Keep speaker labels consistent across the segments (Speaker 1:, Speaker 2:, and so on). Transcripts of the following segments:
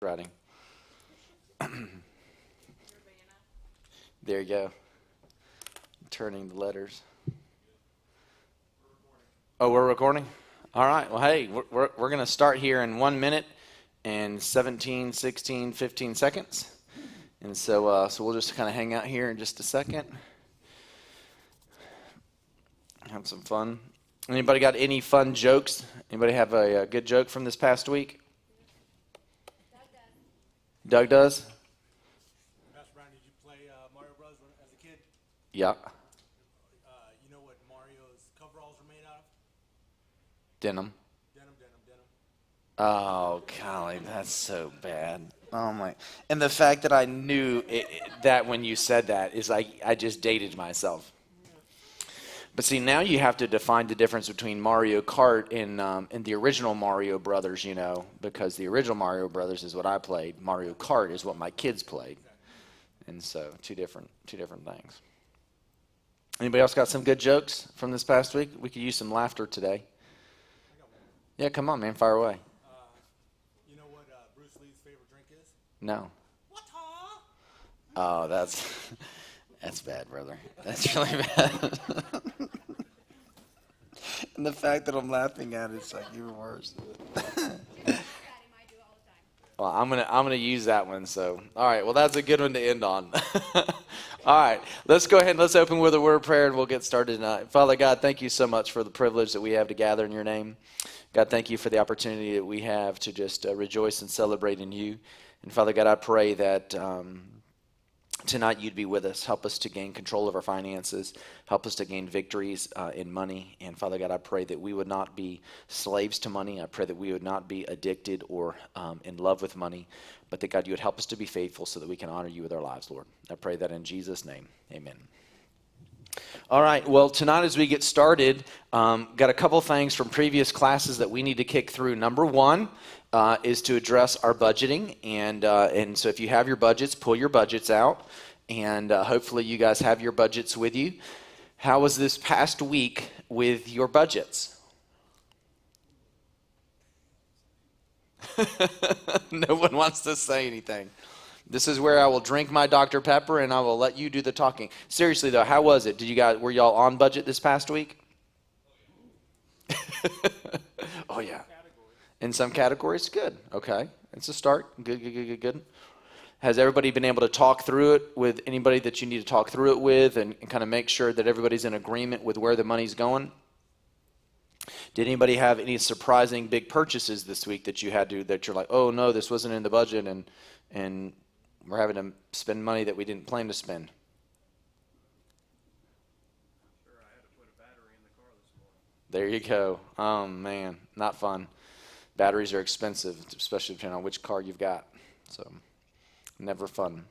Speaker 1: Writing. There you go. Turning the letters. Oh, we're recording? All right. Well, hey, we're going to start here in 1 minute and 17, 16, 15 seconds. And so we'll just kind of hang out here in just a second. Have some fun. Anybody got any fun jokes? Anybody have a good joke from this past week? Doug does?
Speaker 2: Pastor Brian, did you play Mario Bros. As a kid?
Speaker 1: Yeah.
Speaker 2: You know what Mario's coveralls are made out of?
Speaker 1: Denim.
Speaker 2: Denim.
Speaker 1: Oh, golly, that's so bad. Oh, my. And the fact that I knew that when you said that is like I just dated myself. But see, now you have to define the difference between Mario Kart and the original Mario Brothers, you know, because the original Mario Brothers is what I played. Mario Kart is what my kids played. And so, two different things. Anybody else got some good jokes from this past week? We could use some laughter today. Yeah, come on, man, fire away.
Speaker 2: You know what Bruce Lee's favorite drink is?
Speaker 1: No.
Speaker 2: What?
Speaker 1: Oh, that's bad, brother. That's really bad. And the fact that I'm laughing at it's like even worse. Well, I'm gonna use that one. So, all right. Well, that's a good one to end on. All right. Let's go ahead and let's open with a word of prayer, and we'll get started tonight. Father God, thank you so much for the privilege that we have to gather in your name. God, thank you for the opportunity that we have to just rejoice and celebrate in you. And Father God, I pray that tonight you'd be with us. Help us to gain control of our finances. Help us to gain victories in money. And Father God, I pray that we would not be slaves to money. I pray that we would not be addicted or in love with money. But that God, you would help us to be faithful so that we can honor you with our lives, Lord. I pray that in Jesus' name. Amen. All right, well, tonight as we get started, got a couple things from previous classes that we need to kick through. Number one is to address our budgeting, and so if you have your budgets, pull your budgets out, and hopefully you guys have your budgets with you. How was this past week with your budgets? No one wants to say anything. This is where I will drink my Dr. Pepper and I will let you do the talking. Seriously though, how was it? Were y'all on budget this past week? Oh yeah. In some categories, good. Okay, it's a start. Good. Has everybody been able to talk through it with anybody that you need to talk through it with and kind of make sure that everybody's in agreement with where the money's going? Did anybody have any surprising big purchases this week that you're like, oh no, this wasn't in the budget and we're having to spend money that we didn't plan to spend?
Speaker 2: Sure, I had to put a battery in the car this morning.
Speaker 1: There you go. Oh man, not fun. Batteries are expensive, especially depending on which car you've got. So, never fun.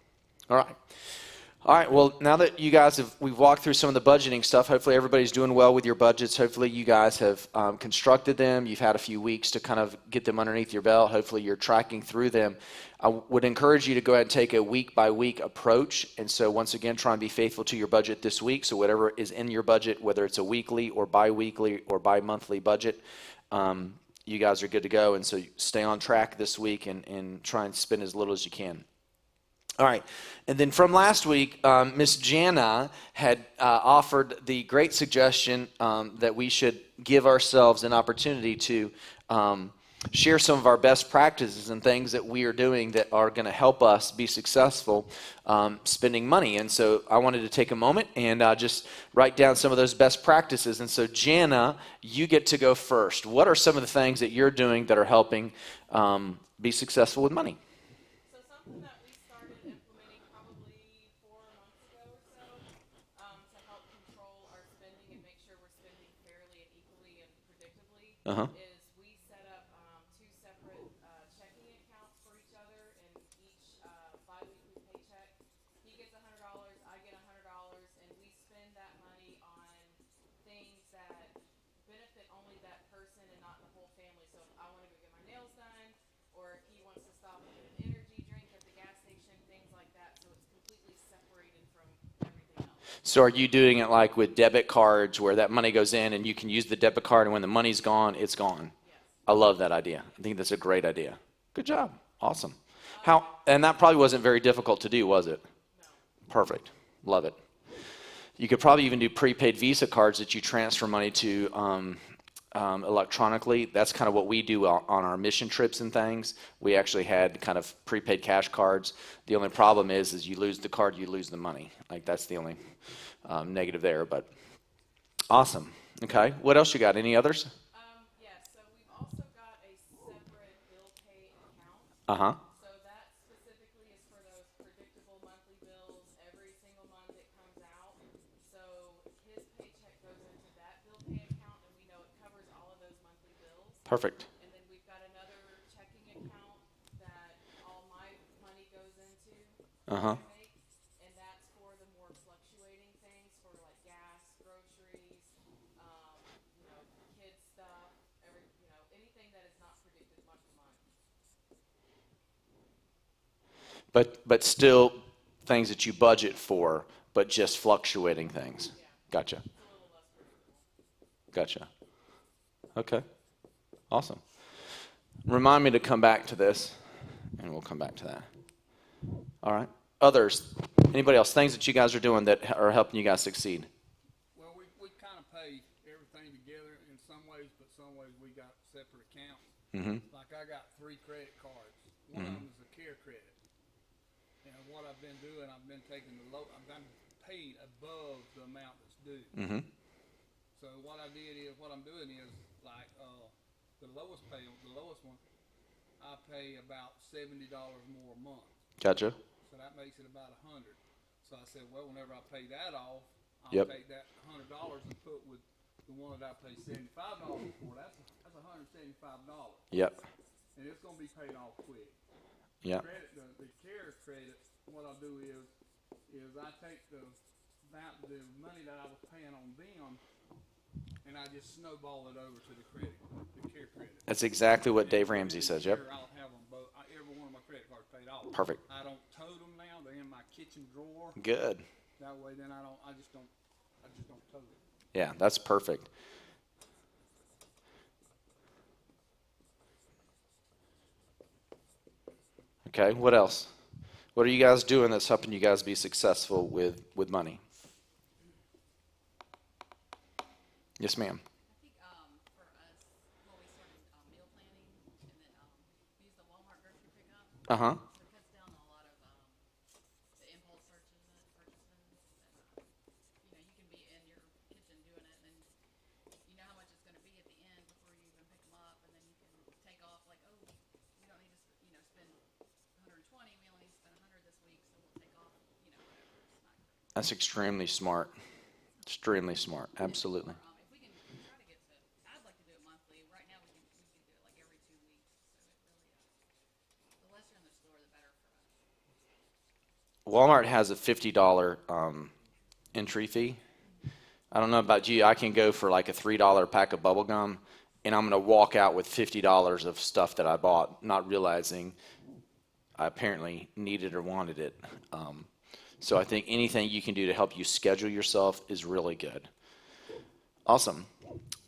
Speaker 1: All right. Well, now that you guys we've walked through some of the budgeting stuff, hopefully everybody's doing well with your budgets. Hopefully you guys have constructed them. You've had a few weeks to kind of get them underneath your belt. Hopefully you're tracking through them. I would encourage you to go ahead and take a week-by-week approach. And so once again, try and be faithful to your budget this week. So whatever is in your budget, whether it's a weekly or bi-weekly or bi-monthly budget, you guys are good to go. And so stay on track this week and try and spend as little as you can. All right, and then from last week, Miss Jana had offered the great suggestion that we should give ourselves an opportunity to share some of our best practices and things that we are doing that are going to help us be successful spending money. And so I wanted to take a moment and just write down some of those best practices. And so Jana, you get to go first. What are some of the things that you're doing that are helping be successful with money?
Speaker 3: So something that we started implementing probably 4 months ago or so to help control our spending and make sure we're spending fairly and equally and predictably is we set up 2 separate checking accounts for each other in each bi-weekly paycheck. He gets $100, I get $100, and we spend that money on things that benefit only that person and not the whole family. So if I want to go get my nails done, or if he wants to stop and get an energy drink at the gas station, things like that. So it's completely separated from everything else.
Speaker 1: So are you doing it like with debit cards where that money goes in and you can use the debit card and when the money's gone, it's gone?
Speaker 3: Yes.
Speaker 1: I love that idea. I think that's a great idea. Good job. Awesome. And that probably wasn't very difficult to do, was it? Perfect. Love it. You could probably even do prepaid Visa cards that you transfer money to electronically. That's kind of what we do on our mission trips and things. We actually had kind of prepaid cash cards. The only problem is you lose the card, you lose the money. Like, that's the only negative there. But awesome. Okay. What else you got? Any others?
Speaker 3: Yes, so we've also got a separate bill pay account.
Speaker 1: Uh-huh.
Speaker 3: So that specifically is for those predictable monthly bills. Every single month it comes out. So his paycheck goes into that bill pay account, and we know it covers all of those monthly bills.
Speaker 1: Perfect.
Speaker 3: And then we've got another checking account that all my money goes into.
Speaker 1: Uh-huh.
Speaker 3: And that's for the more fluctuating things, for like gas, groceries, kids stuff, anything that is not predicted month to month.
Speaker 1: But still things that you budget for, but just fluctuating things.
Speaker 3: Yeah.
Speaker 1: Gotcha.
Speaker 3: It's a little less predictable.
Speaker 1: Gotcha. Okay. Awesome. Remind me to come back to this, and we'll come back to that. All right. Others? Anybody else? Things that you guys are doing that are helping you guys succeed?
Speaker 4: Well, we kind of pay everything together in some ways, but some ways we got separate accounts.
Speaker 1: Mm-hmm.
Speaker 4: Like I got 3 credit cards. One of them is a care credit. And what I've been doing, I've been taking I've been paid above the amount that's due.
Speaker 1: Mm-hmm.
Speaker 4: So what I'm doing is like the lowest one, I pay about $70 more a month.
Speaker 1: Gotcha.
Speaker 4: So that makes it about $100. So I said, well, whenever I pay that off, I'll
Speaker 1: Yep.
Speaker 4: take that $100 and put with the one that I pay $75 for. That's $175.
Speaker 1: Yep.
Speaker 4: And it's gonna be paid off quick.
Speaker 1: Yep.
Speaker 4: The care credit, what I'll do is I take the money that I was paying on them, and I just snowball it over to the care credit.
Speaker 1: That's exactly what Dave Ramsey says. Yep.
Speaker 4: I'll have them both. Every one of my credit cards paid off.
Speaker 1: Perfect.
Speaker 4: I don't tote them now. They're in my kitchen drawer.
Speaker 1: Good.
Speaker 4: That way, then I just don't tote it.
Speaker 1: Yeah, that's perfect. Okay, what else? What are you guys doing that's helping you guys be successful with money? Yes, ma'am.
Speaker 5: I think for us, well, we started meal planning and then use the Walmart grocery pickup.
Speaker 1: Uh-huh.
Speaker 5: So it cuts down on a lot of the impulse purchases. And, you can be in your kitchen doing it, and you know how much it's going to be at the end before you even pick them up, and then you can take off like, oh, we don't need to, spend 120. We only need to spend 100 this week, so we'll take off, whatever. It's not great.
Speaker 1: That's extremely smart. Extremely smart. Absolutely.
Speaker 5: If we can try to get to, I'd like to do it monthly. Right now we can do it like every 2 weeks. So it really, the less you're in the store, the better for us.
Speaker 1: Walmart has a $50 entry fee. I don't know about you. I can go for like a $3 pack of bubble gum, and I'm going to walk out with $50 of stuff that I bought, not realizing I apparently needed or wanted it. So I think anything you can do to help you schedule yourself is really good. Awesome.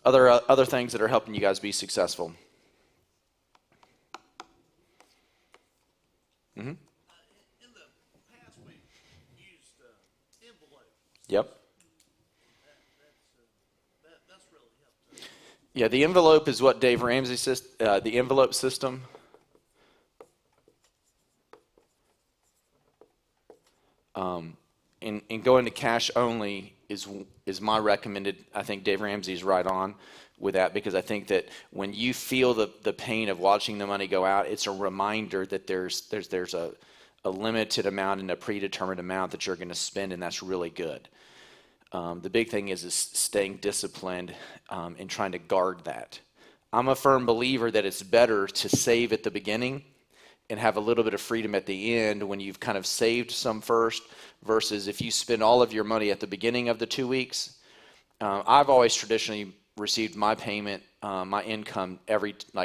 Speaker 1: Other things that are helping you guys be successful. Mm-hmm.
Speaker 6: In the past, we used envelopes.
Speaker 1: Yep.
Speaker 6: That's really helped us.
Speaker 1: Yeah, the envelope is what Dave Ramsey says, the envelope system. And going to cash only is my recommended. I think Dave Ramsey's right on with that, because I think that when you feel the pain of watching the money go out, it's a reminder that there's a limited amount and a predetermined amount that you're going to spend, and that's really good. The big thing is staying disciplined and trying to guard that. I'm a firm believer that it's better to save at the beginning and have a little bit of freedom at the end when you've kind of saved some first, versus if you spend all of your money at the beginning of the 2 weeks. I've always traditionally received my payment, my income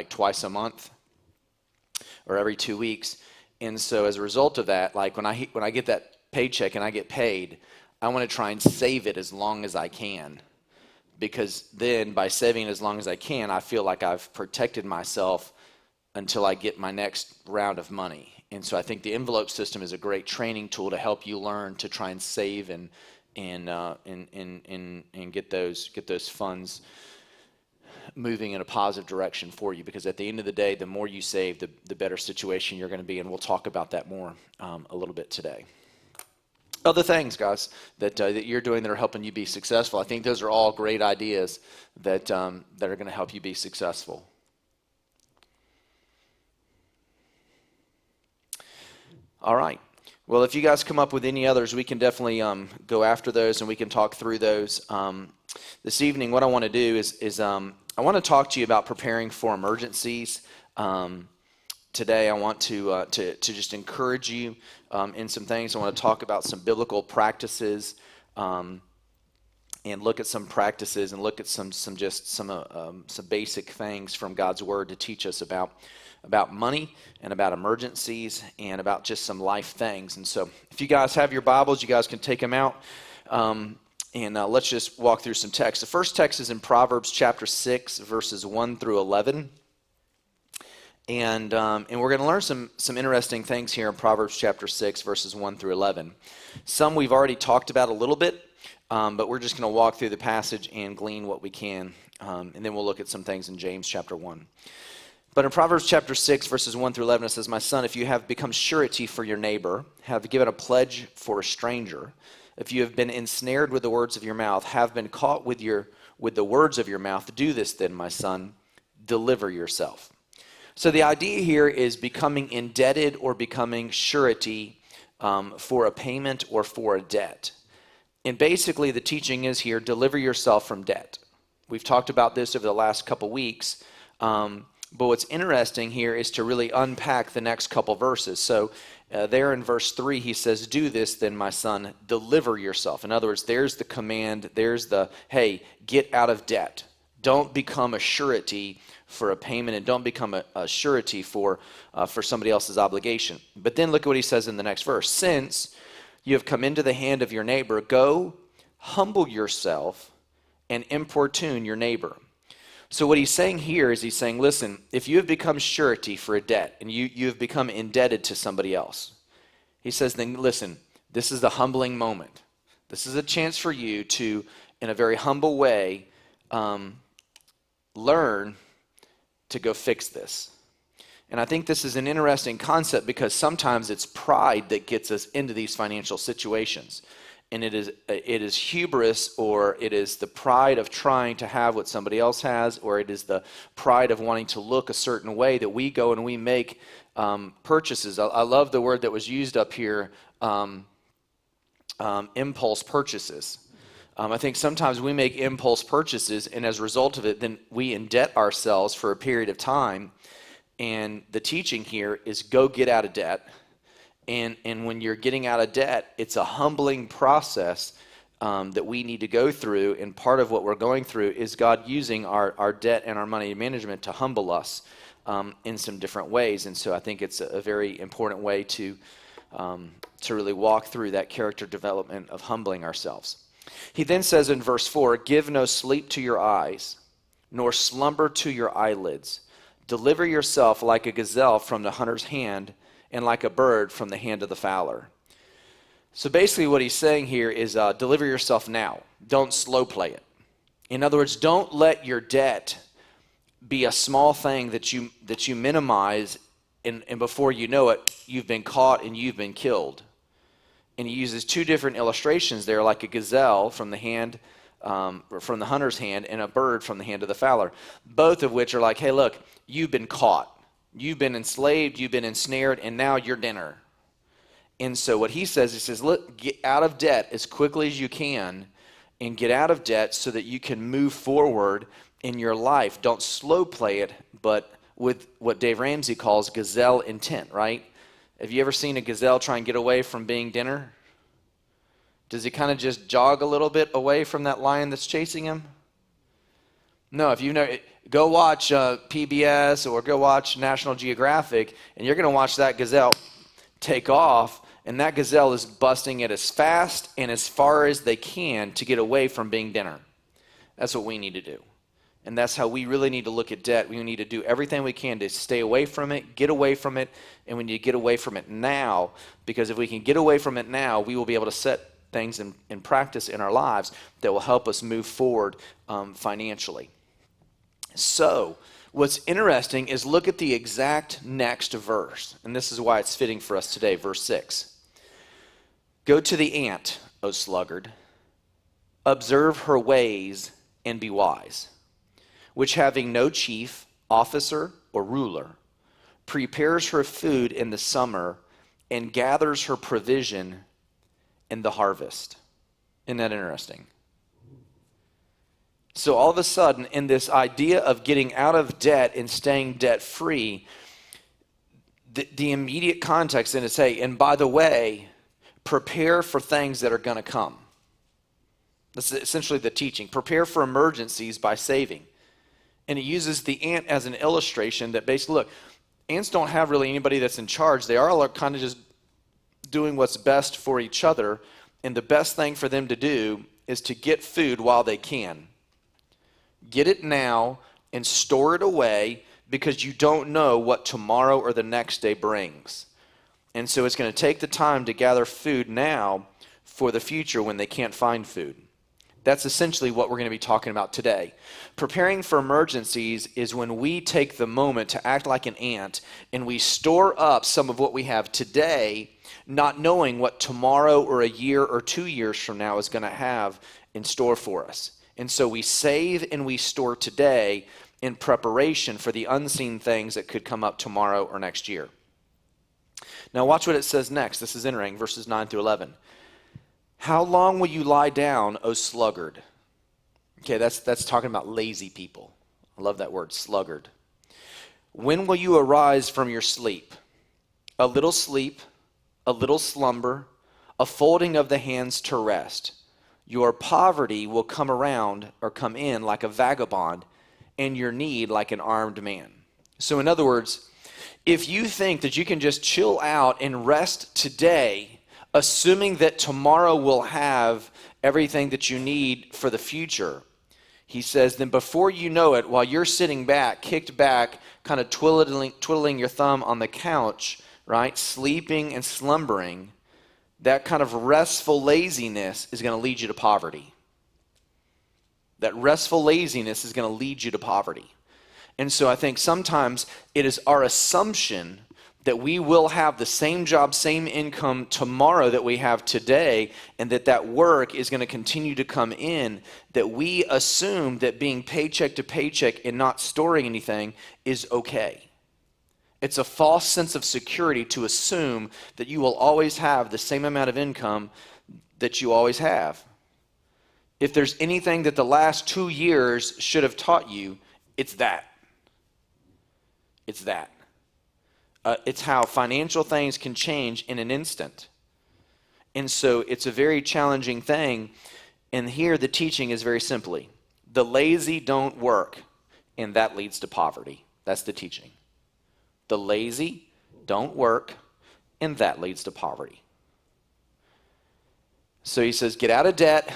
Speaker 1: twice a month or every 2 weeks. And so as a result of that, like when I get that paycheck and I get paid, I want to try and save it as long as I can, because then by saving as long as I can, I feel like I've protected myself until I get my next round of money. And so I think the envelope system is a great training tool to help you learn to try and save and get those funds moving in a positive direction for you, because at the end of the day, the more you save, the better situation you're going to be, and we'll talk about that more a little bit today. Other things, guys, that you're doing that are helping you be successful. I think those are all great ideas that are going to help you be successful. All right. Well, if you guys come up with any others, we can definitely go after those and we can talk through those. This evening, what I want to do is I want to talk to you about preparing for emergencies. Today, I want to just encourage you in some things. I want to talk about some biblical practices and look at some practices and look at some basic things from God's Word to teach us about money and about emergencies and about just some life things. And so if you guys have your Bibles, you guys can take them out. And let's just walk through some text. The first text is in Proverbs chapter 6, verses 1 through 11. And we're going to learn some interesting things here in Proverbs chapter 6, verses 1 through 11. Some we've already talked about a little bit, but we're just going to walk through the passage and glean what we can. And then we'll look at some things in James chapter 1. But in Proverbs chapter 6, verses 1 through 11, it says, "My son, if you have become surety for your neighbor, have given a pledge for a stranger, if you have been ensnared with the words of your mouth, have been caught with the words of your mouth, do this then, my son, deliver yourself." So the idea here is becoming indebted or becoming surety for a payment or for a debt. And basically the teaching is here, deliver yourself from debt. We've talked about this over the last couple weeks, but what's interesting here is to really unpack the next couple verses. So there in verse 3, he says, "Do this then, my son, deliver yourself." In other words, there's the command, there's the, hey, get out of debt. Don't become a surety for a payment, and don't become a surety for somebody else's obligation. But then look at what he says in the next verse. "Since you have come into the hand of your neighbor, go humble yourself and importune your neighbor." So what he's saying here is he's saying, listen, if you have become surety for a debt and you have become indebted to somebody else, he says, then listen, this is the humbling moment. This is a chance for you to, in a very humble way, learn to go fix this. And I think this is an interesting concept because sometimes it's pride that gets us into these financial situations. And it is hubris, or it is the pride of trying to have what somebody else has, or it is the pride of wanting to look a certain way that we go and we make purchases. I love the word that was used up here, impulse purchases. I think sometimes we make impulse purchases, and as a result of it, then we indebt ourselves for a period of time. And the teaching here is go get out of debt. And when you're getting out of debt, it's a humbling process that we need to go through. And part of what we're going through is God using our debt and our money management to humble us in some different ways. And so I think it's a very important way to really walk through that character development of humbling ourselves. He then says in verse 4, "Give no sleep to your eyes, nor slumber to your eyelids. Deliver yourself like a gazelle from the hunter's hand, and like a bird from the hand of the fowler." So basically what he's saying here is deliver yourself now. Don't slow play it. In other words, don't let your debt be a small thing that you minimize, and before you know it, you've been caught and you've been killed. And he uses two different illustrations there, like a gazelle from the hand, from the hunter's hand, and a bird from the hand of the fowler. Both of which are like, hey, look, you've been caught. You've been enslaved, you've been ensnared, and now you're dinner. And so what he says, look, get out of debt as quickly as you can, and get out of debt so that you can move forward in your life. Don't slow play it, but with what Dave Ramsey calls gazelle intent, right? Have you ever seen a gazelle try and get away from being dinner? Does he kind of just jog a little bit away from that lion that's chasing him? No, if you know, go watch PBS or go watch National Geographic, and you're going to watch that gazelle take off, and that gazelle is busting it as fast and as far as they can to get away from being dinner. That's what we need to do. And that's how we really need to look at debt. We need to do everything we can to stay away from it, get away from it, and we need to get away from it now, because if we can get away from it now, we will be able to set things in practice in our lives that will help us move forward financially. So what's interesting is look at the exact next verse, and this is why it's fitting for us today, verse 6. Go to the ant, O sluggard, observe her ways and be wise, which having no chief, officer, or ruler, prepares her food in the summer and gathers her provision in the harvest. Isn't that interesting? So all of a sudden, in this idea of getting out of debt and staying debt-free, the immediate context in it is, hey, and by the way, prepare for things that are going to come. That's essentially the teaching. Prepare for emergencies by saving. And it uses the ant as an illustration that basically, look, ants don't have really anybody that's in charge. They are all kind of just doing what's best for each other. And the best thing for them to do is to get food while they can. Get it now and store it away, because you don't know what tomorrow or the next day brings. And so it's going to take the time to gather food now for the future when they can't find food. That's essentially what we're going to be talking about today. Preparing for emergencies is when we take the moment to act like an ant and we store up some of what we have today, not knowing what tomorrow or a year or 2 years from now is going to have in store for us. And so we save and we store today in preparation for the unseen things that could come up tomorrow or next year. Now watch what it says next. This is interesting, verses 9 through 11. How long will you lie down, O sluggard? Okay, that's talking about lazy people. I love that word, sluggard. When will you arise from your sleep? A little sleep, a little slumber, a folding of the hands to rest. Your poverty will come around or come in like a vagabond, and your need like an armed man. So in other words, if you think that you can just chill out and rest today, assuming that tomorrow will have everything that you need for the future, he says, then before you know it, while you're sitting back, kicked back, kind of twiddling your thumb on the couch, right, sleeping and slumbering, that kind of restful laziness is going to lead you to poverty. That restful laziness is going to lead you to poverty. And so I think sometimes it is our assumption that we will have the same job, same income tomorrow that we have today, and that work is going to continue to come in, that we assume that being paycheck to paycheck and not storing anything is okay. It's a false sense of security to assume that you will always have the same amount of income that you always have. If there's anything that the last 2 years should have taught you, it's that. It's that. It's how financial things can change in an instant. And so it's a very challenging thing. And here the teaching is very simply, the lazy don't work, and that leads to poverty. That's the teaching. The lazy don't work, and that leads to poverty. So he says, get out of debt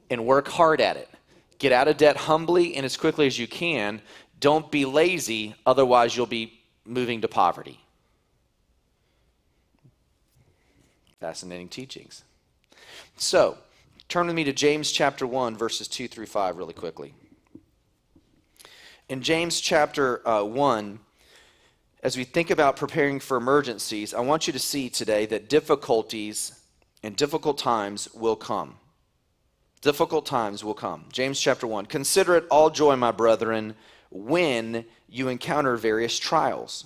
Speaker 1: and work hard at it. Get out of debt humbly and as quickly as you can. Don't be lazy, otherwise you'll be moving to poverty. Fascinating teachings. So, turn with me to James chapter 1, verses 2 through 5 really quickly. In James chapter 1, as we think about preparing for emergencies, I want you to see today that difficulties and difficult times will come. Difficult times will come. James chapter 1, consider it all joy, my brethren, when you encounter various trials,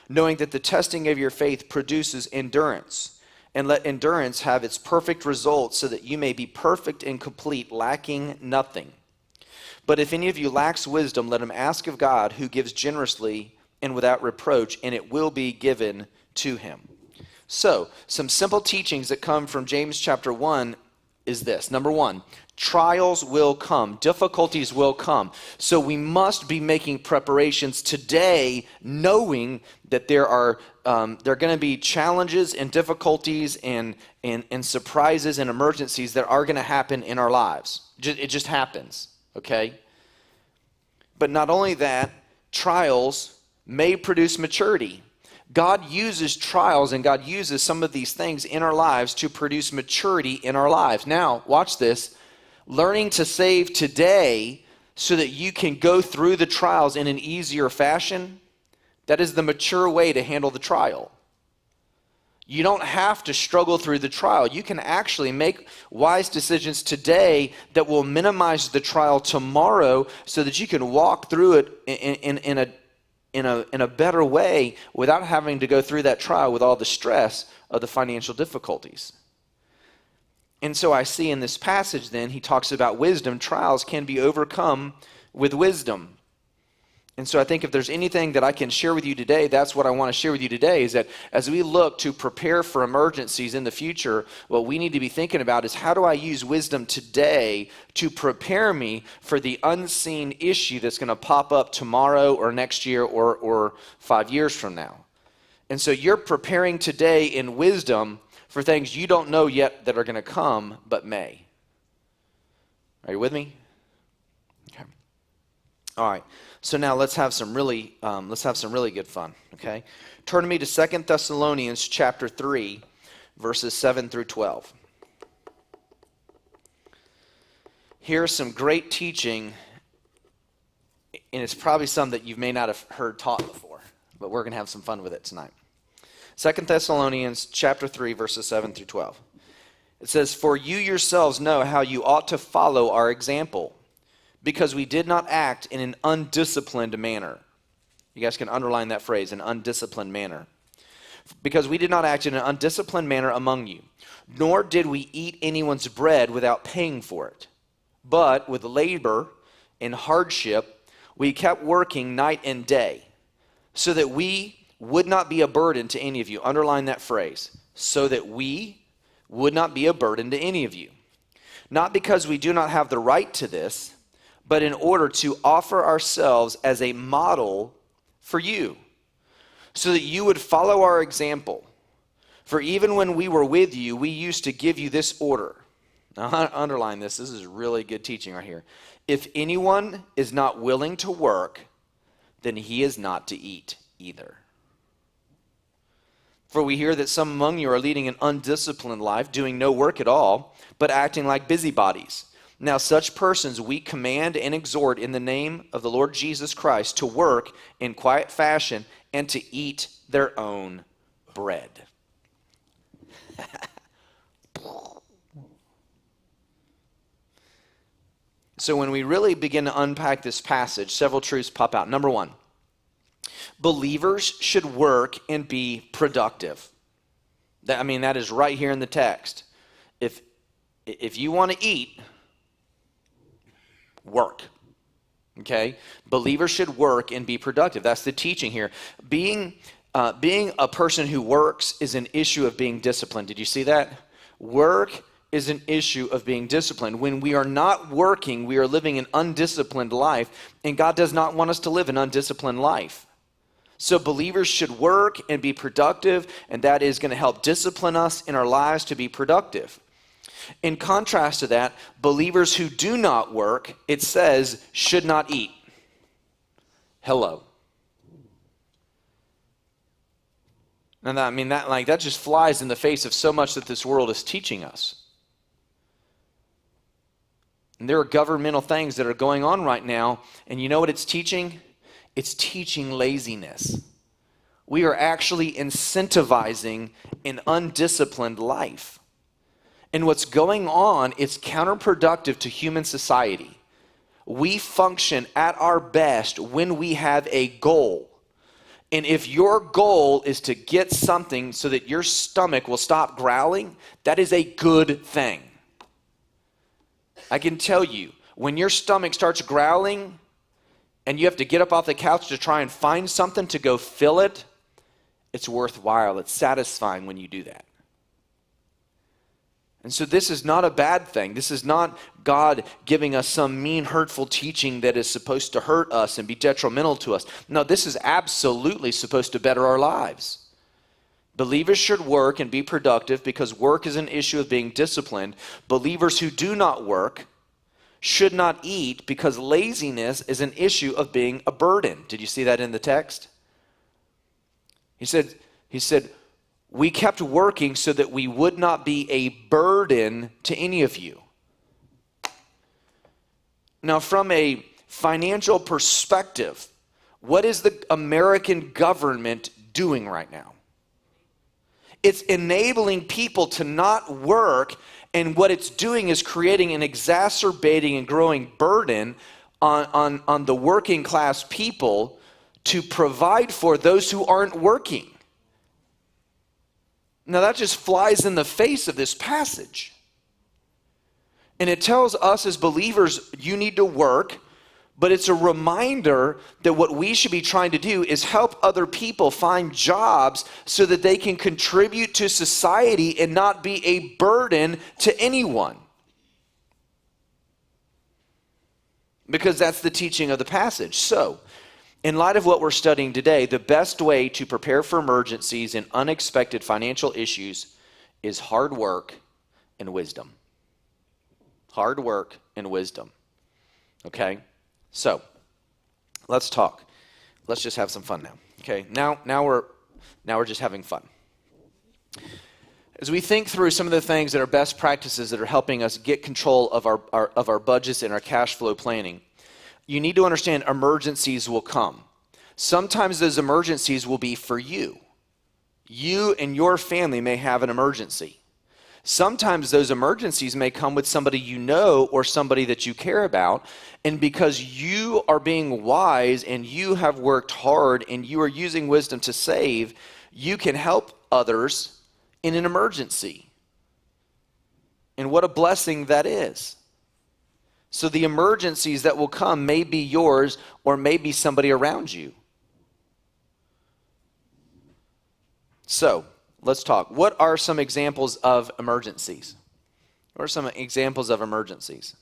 Speaker 1: knowing that the testing of your faith produces endurance. And let endurance have its perfect result, so that you may be perfect and complete, lacking nothing. But if any of you lacks wisdom, let him ask of God, who gives generously and without reproach, and it will be given to him. So, some simple teachings that come from James chapter 1 is this. Number 1, trials will come. Difficulties will come. So we must be making preparations today, knowing that there are going to be challenges and difficulties and surprises and emergencies that are going to happen in our lives. It just happens, okay? But not only that, trials may produce maturity. God uses trials and God uses some of these things in our lives to produce maturity in our lives. Now, watch this. Learning to save today so that you can go through the trials in an easier fashion, that is the mature way to handle the trial. You don't have to struggle through the trial. You can actually make wise decisions today that will minimize the trial tomorrow so that you can walk through it in a better way without having to go through that trial with all the stress of the financial difficulties. And so I see in this passage then, he talks about wisdom. Trials can be overcome with wisdom. And so I think if there's anything that I can share with you today, that's what I want to share with you today, is that as we look to prepare for emergencies in the future, what we need to be thinking about is how do I use wisdom today to prepare me for the unseen issue that's going to pop up tomorrow or next year or 5 years from now. And so you're preparing today in wisdom for things you don't know yet that are going to come but may. Are you with me? Okay. All right. So now let's have some really good fun, okay? Turn to me to 2 Thessalonians chapter 3, verses 7 through 12. Here's some great teaching, and it's probably some that you may not have heard taught before, but we're going to have some fun with it tonight. 2 Thessalonians chapter 3, verses 7 through 12. It says, "For you yourselves know how you ought to follow our example, because we did not act in an undisciplined manner." You guys can underline that phrase, an undisciplined manner. "Because we did not act in an undisciplined manner among you, nor did we eat anyone's bread without paying for it. But with labor and hardship, we kept working night and day, so that we would not be a burden to any of you." Underline that phrase, so that we would not be a burden to any of you. "Not because we do not have the right to this, but in order to offer ourselves as a model for you, so that you would follow our example. For even when we were with you, we used to give you this order." Now, underline this. This is really good teaching right here. "If anyone is not willing to work, then he is not to eat either. For we hear that some among you are leading an undisciplined life, doing no work at all, but acting like busybodies. Now such persons we command and exhort in the name of the Lord Jesus Christ to work in quiet fashion and to eat their own bread." So when we really begin to unpack this passage, several truths pop out. Number one, believers should work and be productive. That is right here in the text. If you want to eat, work. Okay? Believers should work and be productive. That's the teaching here. Being a person who works is an issue of being disciplined. Did you see that? Work is an issue of being disciplined. When we are not working, we are living an undisciplined life, and God does not want us to live an undisciplined life. So believers should work and be productive, and that is going to help discipline us in our lives to be productive. In contrast to that, believers who do not work, it says, should not eat. Hello. And that just flies in the face of so much that this world is teaching us. And there are governmental things that are going on right now, and you know what it's teaching? It's teaching laziness. We are actually incentivizing an undisciplined life. And what's going on is counterproductive to human society. We function at our best when we have a goal. And if your goal is to get something so that your stomach will stop growling, that is a good thing. I can tell you, when your stomach starts growling and you have to get up off the couch to try and find something to go fill it, it's worthwhile. It's satisfying when you do that. And so this is not a bad thing. This is not God giving us some mean, hurtful teaching that is supposed to hurt us and be detrimental to us. No, this is absolutely supposed to better our lives. Believers should work and be productive because work is an issue of being disciplined. Believers who do not work should not eat because laziness is an issue of being a burden. Did you see that in the text? He said, we kept working so that we would not be a burden to any of you. Now, from a financial perspective, what is the American government doing right now? It's enabling people to not work, and what it's doing is creating an exacerbating and growing burden on the working class people to provide for those who aren't working. Now that just flies in the face of this passage. And it tells us as believers, you need to work, but it's a reminder that what we should be trying to do is help other people find jobs so that they can contribute to society and not be a burden to anyone. Because that's the teaching of the passage. So, in light of what we're studying today, the best way to prepare for emergencies and unexpected financial issues is hard work and wisdom. Hard work and wisdom. Okay? So, let's talk. Let's just have some fun now. Okay? Now we're just having fun. As we think through some of the things that are best practices that are helping us get control of our budgets and our cash flow planning, you need to understand emergencies will come. Sometimes those emergencies will be for you. You and your family may have an emergency. Sometimes those emergencies may come with somebody you know or somebody that you care about, and because you are being wise and you have worked hard and you are using wisdom to save, you can help others in an emergency. And what a blessing that is. So the emergencies that will come may be yours or may be somebody around you. So, let's talk. What are some examples of emergencies? What are some examples of emergencies?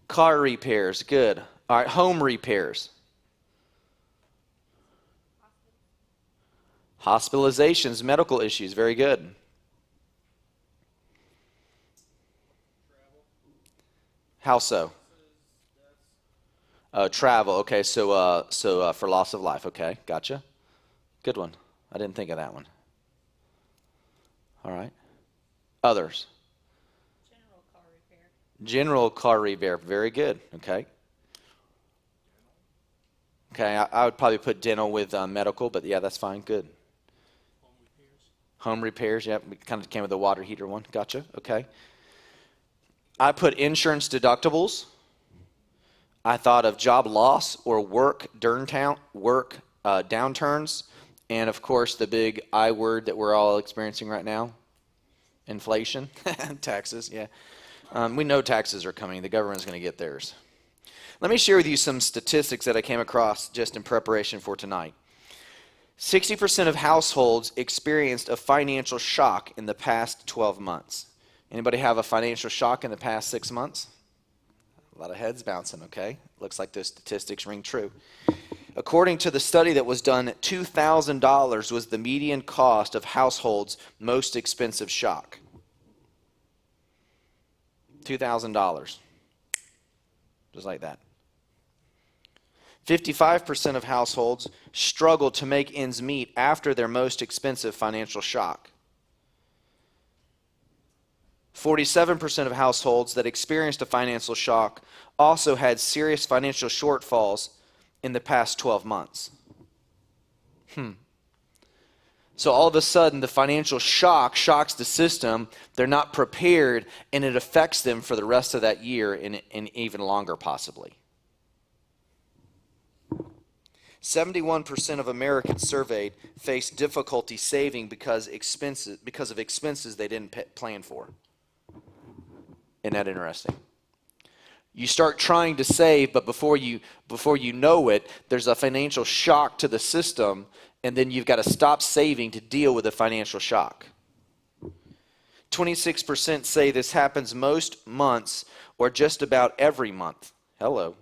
Speaker 1: Car repairs, good. All right, home repairs. Hospitalizations, medical issues, very good. How so? Travel, okay, so for loss of life, okay, gotcha. Good one. I didn't think of that one. All right. Others?
Speaker 5: General car repair.
Speaker 1: General car repair, very good, okay. Okay, I would probably put dental with medical, but yeah, that's fine, good. Home repairs, yeah, we kind of came with the water heater one, gotcha, okay. I put insurance deductibles. I thought of job loss or work downturns, and of course the big I word that we're all experiencing right now, inflation, taxes. Yeah, we know taxes are coming. The government's going to get theirs. Let me share with you some statistics that I came across just in preparation for tonight. 60% of households experienced a financial shock in the past 12 months. Anybody have a financial shock in the past 6 months? A lot of heads bouncing, okay? Looks like those statistics ring true. According to the study that was done, $2,000 was the median cost of households' most expensive shock. $2,000. Just like that. 55% of households struggled to make ends meet after their most expensive financial shock. 47% of households that experienced a financial shock also had serious financial shortfalls in the past 12 months. So all of a sudden, the financial shock shocks the system. They're not prepared, and it affects them for the rest of that year and even longer possibly. 71% of Americans surveyed faced difficulty saving because of expenses they didn't plan for. Isn't that interesting? You start trying to save, but before you know it, there's a financial shock to the system, and then you've got to stop saving to deal with the financial shock. 26% say this happens most months or just about every month. Hello.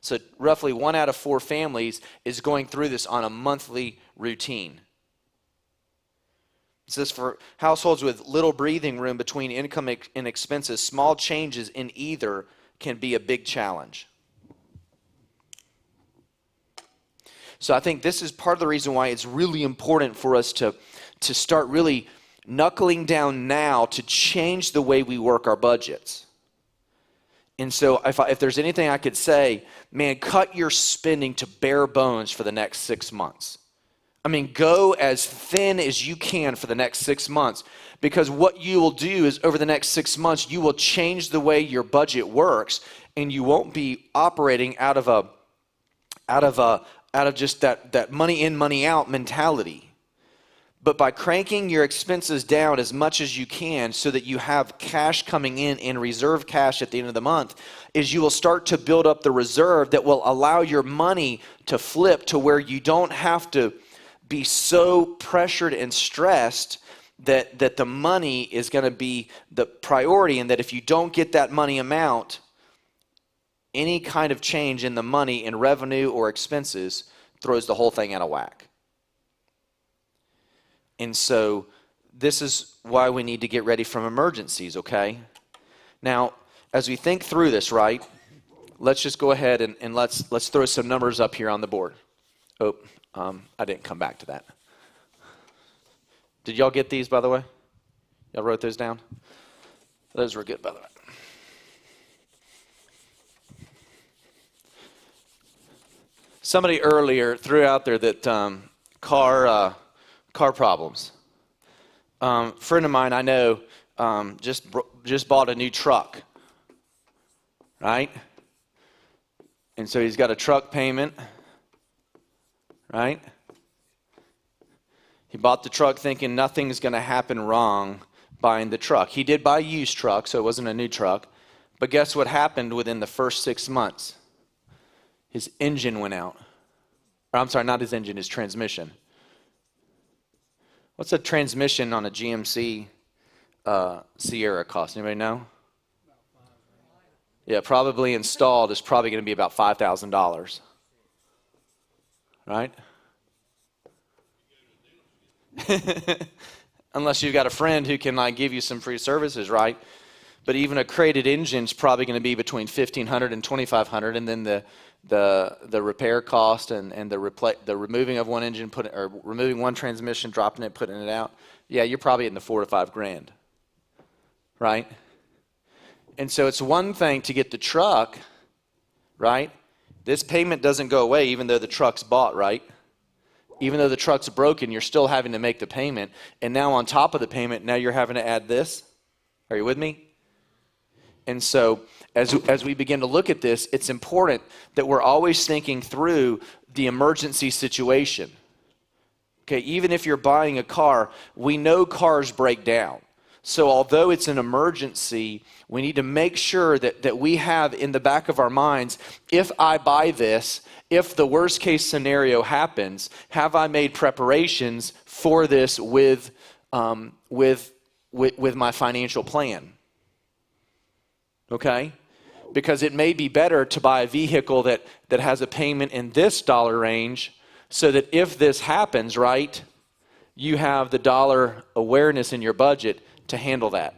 Speaker 1: So roughly 1 out of 4 families is going through this on a monthly routine. It says for households with little breathing room between income and expenses, small changes in either can be a big challenge. So I think this is part of the reason why it's really important for us to start really knuckling down now to change the way we work our budgets. And so if there's anything I could say, man, cut your spending to bare bones for the next 6 months. I mean, go as thin as you can for the next 6 months, because what you will do is over the next 6 months, you will change the way your budget works, and you won't be operating out of just that money in, money out mentality. But by cranking your expenses down as much as you can so that you have cash coming in and reserve cash at the end of the month, is you will start to build up the reserve that will allow your money to flip to where you don't have to be so pressured and stressed that the money is going to be the priority, and that if you don't get that money amount, any kind of change in the money in revenue or expenses throws the whole thing out of whack. And so this is why we need to get ready from emergencies, okay? Now, as we think through this, right, let's just go ahead and let's throw some numbers up here on the board. Oh, I didn't come back to that. Did y'all get these, by the way? Y'all wrote those down? Those were good, by the way. Somebody earlier threw out there that car problems. Friend of mine I know just bought a new truck, right? And so he's got a truck payment, right? He bought the truck thinking nothing's going to happen wrong buying the truck. He did buy a used truck, so it wasn't a new truck. But guess what happened within the first 6 months? His engine went out. Or I'm sorry, not his engine, his transmission. What's a transmission on a GMC Sierra cost? Anybody know? Yeah, probably installed is probably going to be about $5,000. Right? Unless you've got a friend who can like give you some free services, right? But even a crated engine is probably going to be between $1,500 and $2,500, and then the repair cost and the removing of one engine, removing one transmission, dropping it, putting it out. Yeah, you're probably in the $4,000 to $5,000, right? And so it's one thing to get the truck, right? This payment doesn't go away even though the truck's bought, right? Even though the truck's broken, you're still having to make the payment. And now on top of the payment, now you're having to add this. Are you with me? And so as we begin to look at this, it's important that we're always thinking through the emergency situation. Okay, even if you're buying a car, we know cars break down. So although it's an emergency, we need to make sure that we have in the back of our minds, if I buy this, if the worst case scenario happens, have I made preparations for this with my financial plan? Okay? Because it may be better to buy a vehicle that has a payment in this dollar range so that if this happens, right, you have the dollar awareness in your budget to handle that.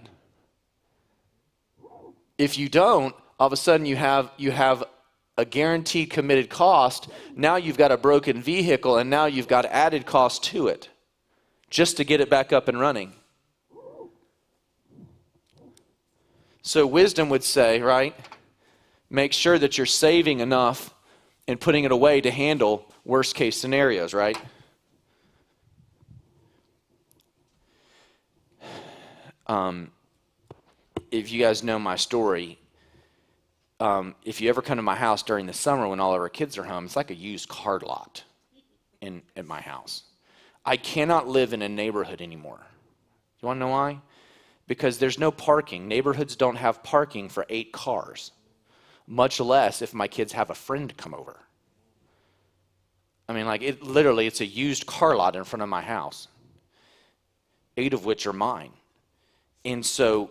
Speaker 1: If you don't, all of a sudden you have a guaranteed committed cost. Now you've got a broken vehicle, and now you've got added cost to it just to get it back up and running. So wisdom would say, right, make sure that you're saving enough and putting it away to handle worst case scenarios, right? If you guys know my story, if you ever come to my house during the summer when all of our kids are home, it's like a used car lot at my house. I cannot live in a neighborhood anymore. You want to know why? Because there's no parking. Neighborhoods don't have parking for 8 cars, much less if my kids have a friend come over. I mean, like, it's a used car lot in front of my house, 8 of which are mine. And so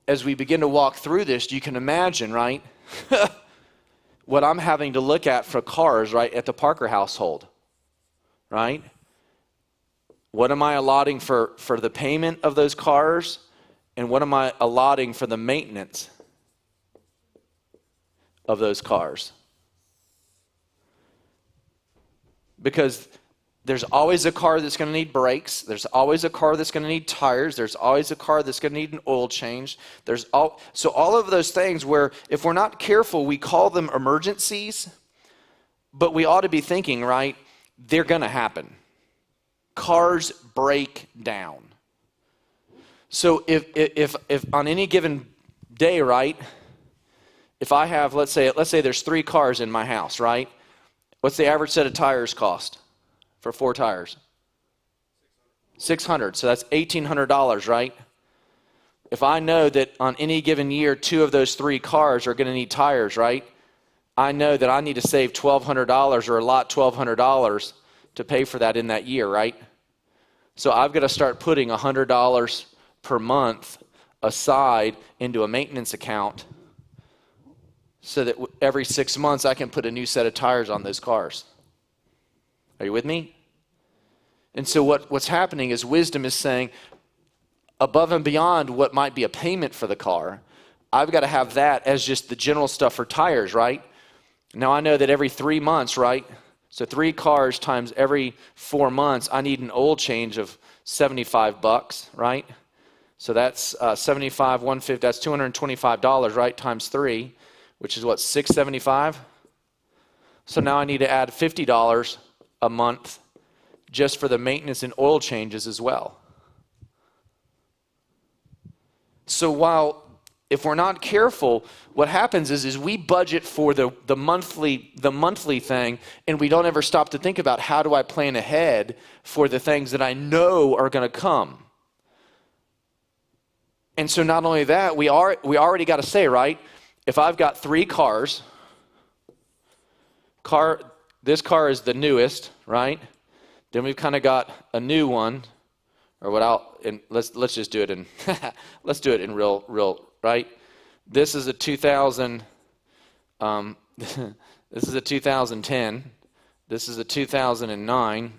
Speaker 1: as we begin to walk through this, you can imagine, right, what I'm having to look at for cars, right, at the Parker household, right? What am I allotting for the payment of those cars? And what am I allotting for the maintenance of those cars? Because there's always a car that's going to need brakes. There's always a car that's going to need tires. There's always a car that's going to need an oil change. So all of those things where if we're not careful, we call them emergencies, but we ought to be thinking, right, they're going to happen. Cars break down. So if on any given day, right, if I have, let's say there's 3 cars in my house, right? What's the average set of tires cost for 4 tires? $600. So that's $1,800, right? If I know that on any given year, 2 of those 3 cars are going to need tires, right? I know that I need to save $1,200 or allot $1,200 to pay for that in that year, right? So I've got to start putting $100 per month aside into a maintenance account so that every 6 months I can put a new set of tires on those cars. Are you with me? And so what's happening is wisdom is saying, above and beyond what might be a payment for the car, I've got to have that as just the general stuff for tires, right? Now I know that every 3 months, right? So 3 cars times every 4 months, I need an oil change of $75, right? So that's 75, 150, that's $225, right? Times 3, which is what, $675? So now I need to add $50 a month just for the maintenance and oil changes as well. So while if we're not careful, what happens is we budget for the monthly thing, and we don't ever stop to think about how do I plan ahead for the things that I know are going to come. And so not only that, we already got to say, right, if I've got 3 cars, this car is the newest, right? Then we've kind of got a new one, or let's just do it in let's do it in real, right? This is a 2000 this is a 2010, this is a 2009,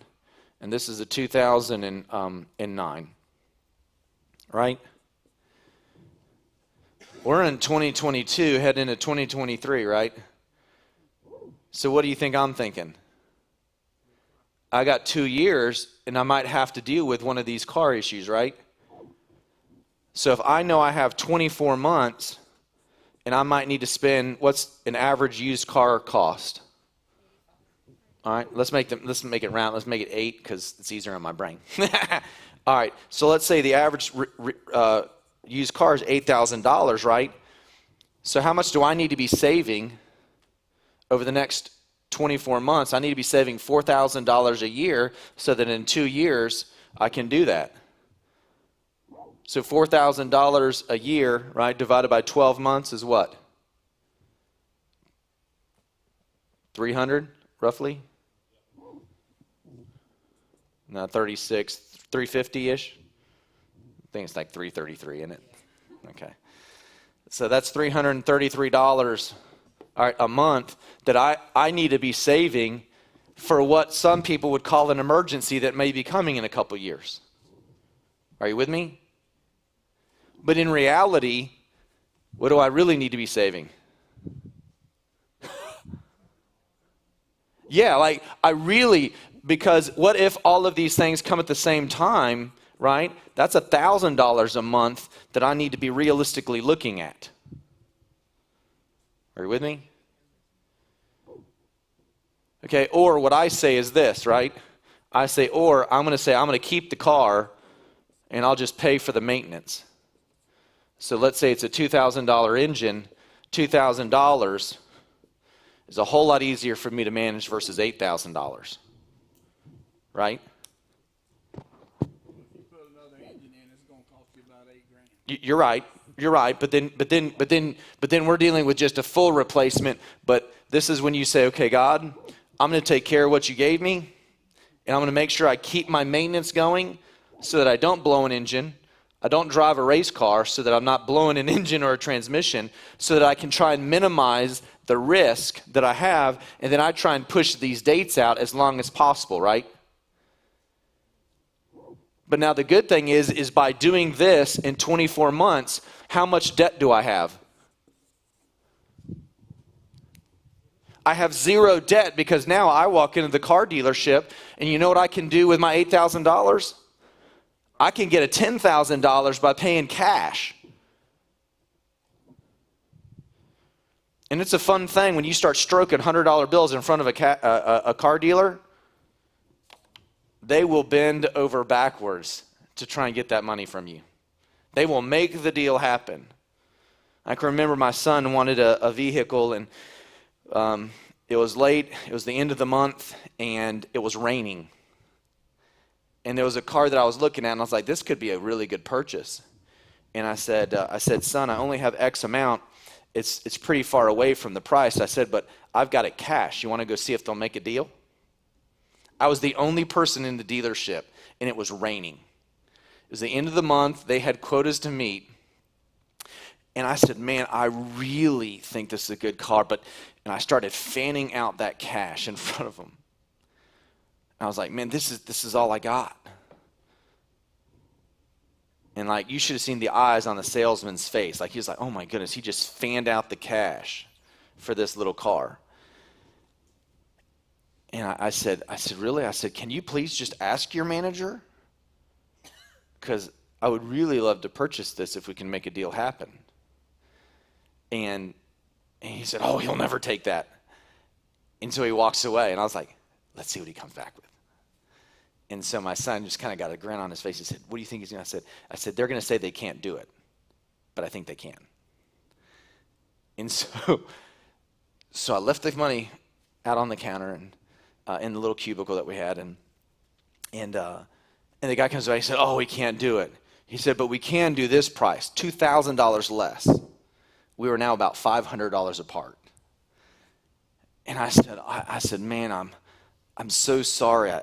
Speaker 1: and this is a 2009. Right? We're in 2022, heading into 2023, right? So what do you think I'm thinking? I got 2 years, and I might have to deal with one of these car issues, right? So if I know I have 24 months, and I might need to spend, what's an average used car cost? All right, let's make it round. Let's make it 8 because it's easier on my brain. All right, so let's say the average used car is $8,000, right? So how much do I need to be saving over the next 24 months? I need to be saving $4,000 a year so that in 2 years I can do that. So $4,000 a year, right, divided by 12 months is what? 300, roughly? No, 36, 350-ish? I think it's like 333, isn't it? Okay. So that's $333 a month that I need to be saving for what some people would call an emergency that may be coming in a couple years. Are you with me? But in reality, what do I really need to be saving? Yeah, like because what if all of these things come at the same time, right? That's $1,000 a month that I need to be realistically looking at. Are you with me? Okay, or what I say is this, right? I'm going to keep the car and I'll just pay for the maintenance. So let's say it's a $2,000 engine. $2,000 is a whole lot easier for me to manage versus $8,000. Right?
Speaker 4: If you put another engine in, it's going to cost you about $8,000.
Speaker 1: You're right. But then we're dealing with just a full replacement. But this is when you say, okay, God, I'm going to take care of what you gave me, and I'm going to make sure I keep my maintenance going so that I don't blow an engine. I don't drive a race car so that I'm not blowing an engine or a transmission, so that I can try and minimize the risk that I have, and then I try and push these dates out as long as possible, right? But now the good thing is by doing this in 24 months, how much debt do I have? I have zero debt because now I walk into the car dealership and you know what I can do with my $8,000? I can get a $10,000 by paying cash. And it's a fun thing when you start stroking $100 bills in front of a car dealer. They will bend over backwards to try and get that money from you. They will make the deal happen. I can remember my son wanted a vehicle, and it was late. It was the end of the month, and it was raining. And there was a car that I was looking at, and I was like, this could be a really good purchase. And I said, son, I only have X amount. It's pretty far away from the price. I said, but I've got it cash. You want to go see if they'll make a deal? I was the only person in the dealership, and it was raining. It was the end of the month. They had quotas to meet. And I said, man, I really think this is a good car. And I started fanning out that cash in front of them. And I was like, man, this is all I got. And like, you should have seen the eyes on the salesman's face. Like, he was like, oh my goodness, he just fanned out the cash for this little car. And I said, really? I said, can you please just ask your manager? Because I would really love to purchase this if we can make a deal happen. And he said, oh, he'll never take that. And so he walks away. And I was like, let's see what he comes back with. And so my son just kind of got a grin on his face. He said, what do you think he's going to say? I said, they're going to say they can't do it. But I think they can. And so I left the money out on the counter and in the little cubicle that we had. And the guy comes by. He said, oh, we can't do it. He said, but we can do this price, $2,000 less. We were now about $500 apart. And I said, man, I'm so sorry.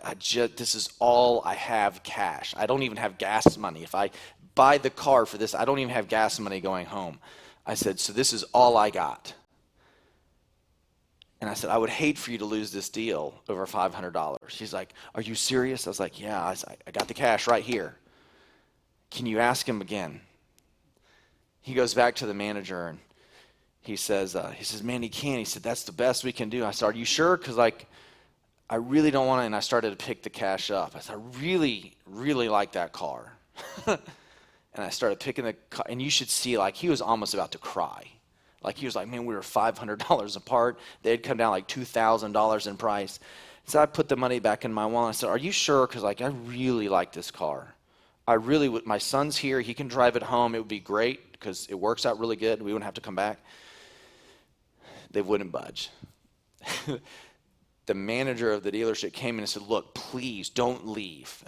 Speaker 1: This is all I have cash. I don't even have gas money. If I buy the car for this, I don't even have gas money going home. I said, so this is all I got. And I said, I would hate for you to lose this deal over $500. She's like, are you serious? I was like, yeah, I got the cash right here. Can you ask him again? He goes back to the manager and he says, man, he can't. He said, that's the best we can do. I said, are you sure? Because I really don't want to. And I started to pick the cash up. I said, I really, really like that car. And I started picking the car. And you should see, he was almost about to cry. He was like, man, we were $500 apart. They had come down $2,000 in price. So I put the money back in my wallet. I said, are you sure? Because I really like this car. I really would. My son's here. He can drive it home. It would be great because it works out really good. We wouldn't have to come back. They wouldn't budge. The manager of the dealership came in and said, look, please don't leave.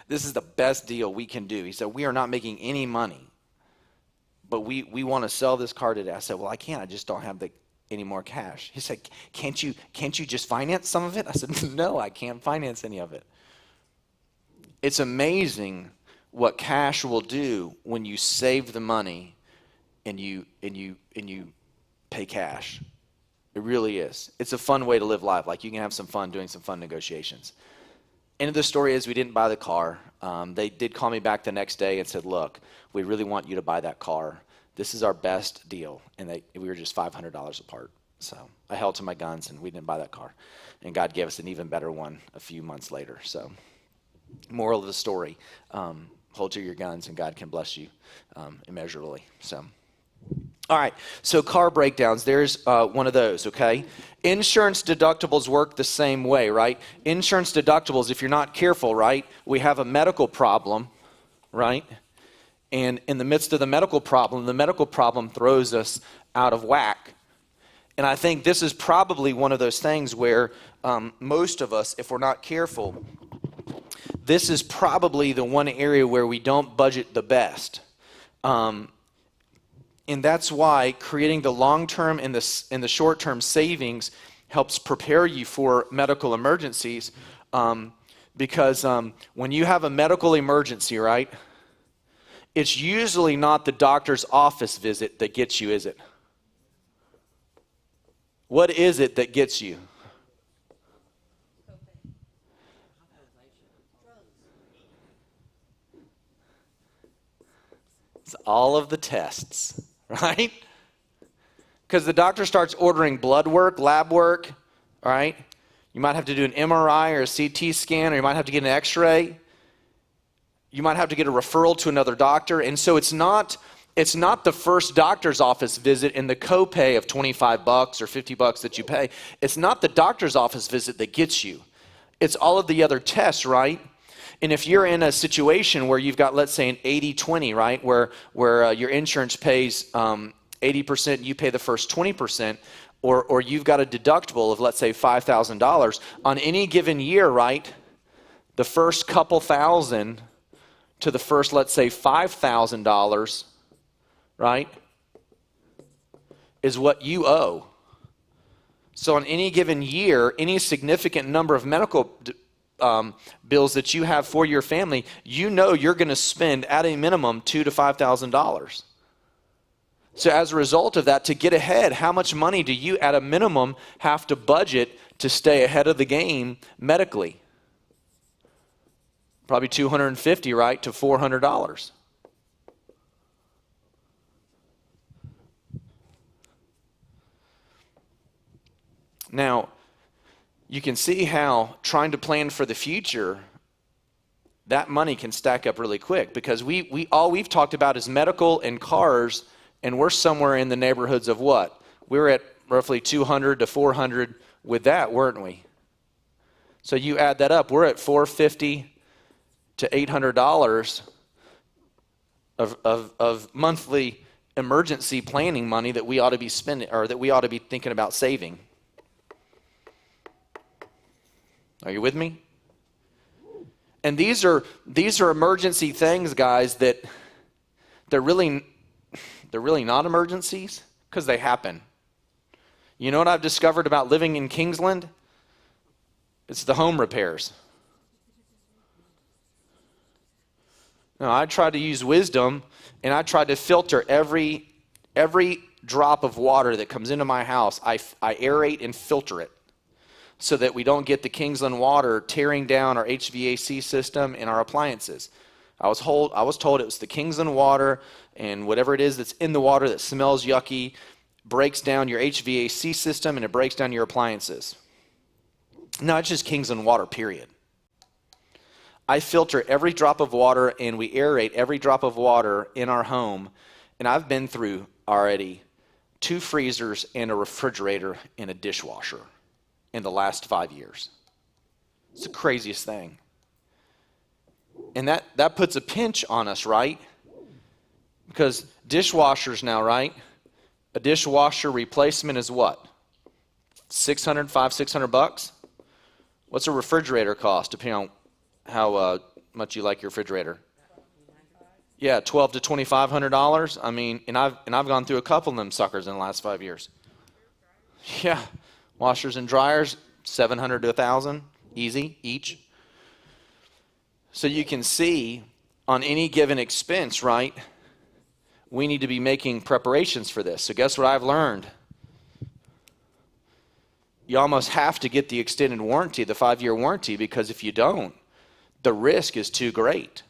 Speaker 1: This is the best deal we can do. He said, we are not making any money, but we want to sell this car today. I said, well, I can't. I just don't have any more cash. He said, can't you just finance some of it? I said, no, I can't finance any of it. It's amazing what cash will do when you save the money and you pay cash. It really is. It's a fun way to live life. You can have some fun doing some fun negotiations. End of the story is we didn't buy the car. They did call me back the next day and said, look, we really want you to buy that car. This is our best deal. And we were just $500 apart. So I held to my guns and we didn't buy that car. And God gave us an even better one a few months later. So moral of the story, hold to your guns and God can bless you immeasurably. So. All right, so car breakdowns, there's one of those, okay? Insurance deductibles work the same way, right? Insurance deductibles, if you're not careful, right, we have a medical problem, right? And in the midst of the medical problem throws us out of whack. And I think this is probably one of those things where most of us, if we're not careful, this is probably the one area where we don't budget the best. And that's why creating the long-term and the short-term savings helps prepare you for medical emergencies. Because when you have a medical emergency, right, it's usually not the doctor's office visit that gets you, is it? What is it that gets you? It's all of the tests, right? Because the doctor starts ordering blood work, lab work, all right? You might have to do an MRI or a CT scan, or you might have to get an x-ray. You might have to get a referral to another doctor. And so it's not the first doctor's office visit and the copay of $25 or $50 that you pay. It's not the doctor's office visit that gets you. It's all of the other tests, right? And if you're in a situation where you've got, let's say, an 80-20, right, where your insurance pays 80%, you pay the first 20%, or you've got a deductible of, let's say, $5,000, on any given year, right, the first couple thousand to the first, let's say, $5,000, right, is what you owe. So on any given year, any significant number of medical bills that you have for your family, you know you're going to spend at a minimum $2,000 to $5,000. So as a result of that, to get ahead, how much money do you at a minimum have to budget to stay ahead of the game medically? Probably $250, right, to $400. Now, you can see how trying to plan for the future, that money can stack up really quick, because all we've talked about is medical and cars, and we're somewhere in the neighborhoods of what? We were at roughly 200 to 400 with that, weren't we? So you add that up, we're at $450 to $800 of monthly emergency planning money that we ought to be spending, or that we ought to be thinking about saving. Are you with me? And these are emergency things, guys, that they're really not emergencies because they happen. You know what I've discovered about living in Kingsland? It's the home repairs. Now, I try to use wisdom, and I try to filter every drop of water that comes into my house. I aerate and filter it, so that we don't get the Kingsland water tearing down our HVAC system and our appliances. I was told it was the Kingsland water, and whatever it is that's in the water that smells yucky breaks down your HVAC system and it breaks down your appliances. No, it's just Kingsland water, period. I filter every drop of water, and we aerate every drop of water in our home, and I've been through already 2 freezers and a refrigerator and a dishwasher in the last 5 years. It's the craziest thing. And that puts a pinch on us, right? Because dishwashers now, right? A dishwasher replacement is what? $600 What's a refrigerator cost, depending on how much you like your refrigerator? Yeah, $1,200 to $2,500. I mean, and I've gone through a couple of them suckers in the last 5 years. Yeah. Washers and dryers, $700 to $1,000, easy, each. So you can see on any given expense, right, we need to be making preparations for this. So guess what I've learned? You almost have to get the extended warranty, the 5-year warranty, because if you don't, the risk is too great.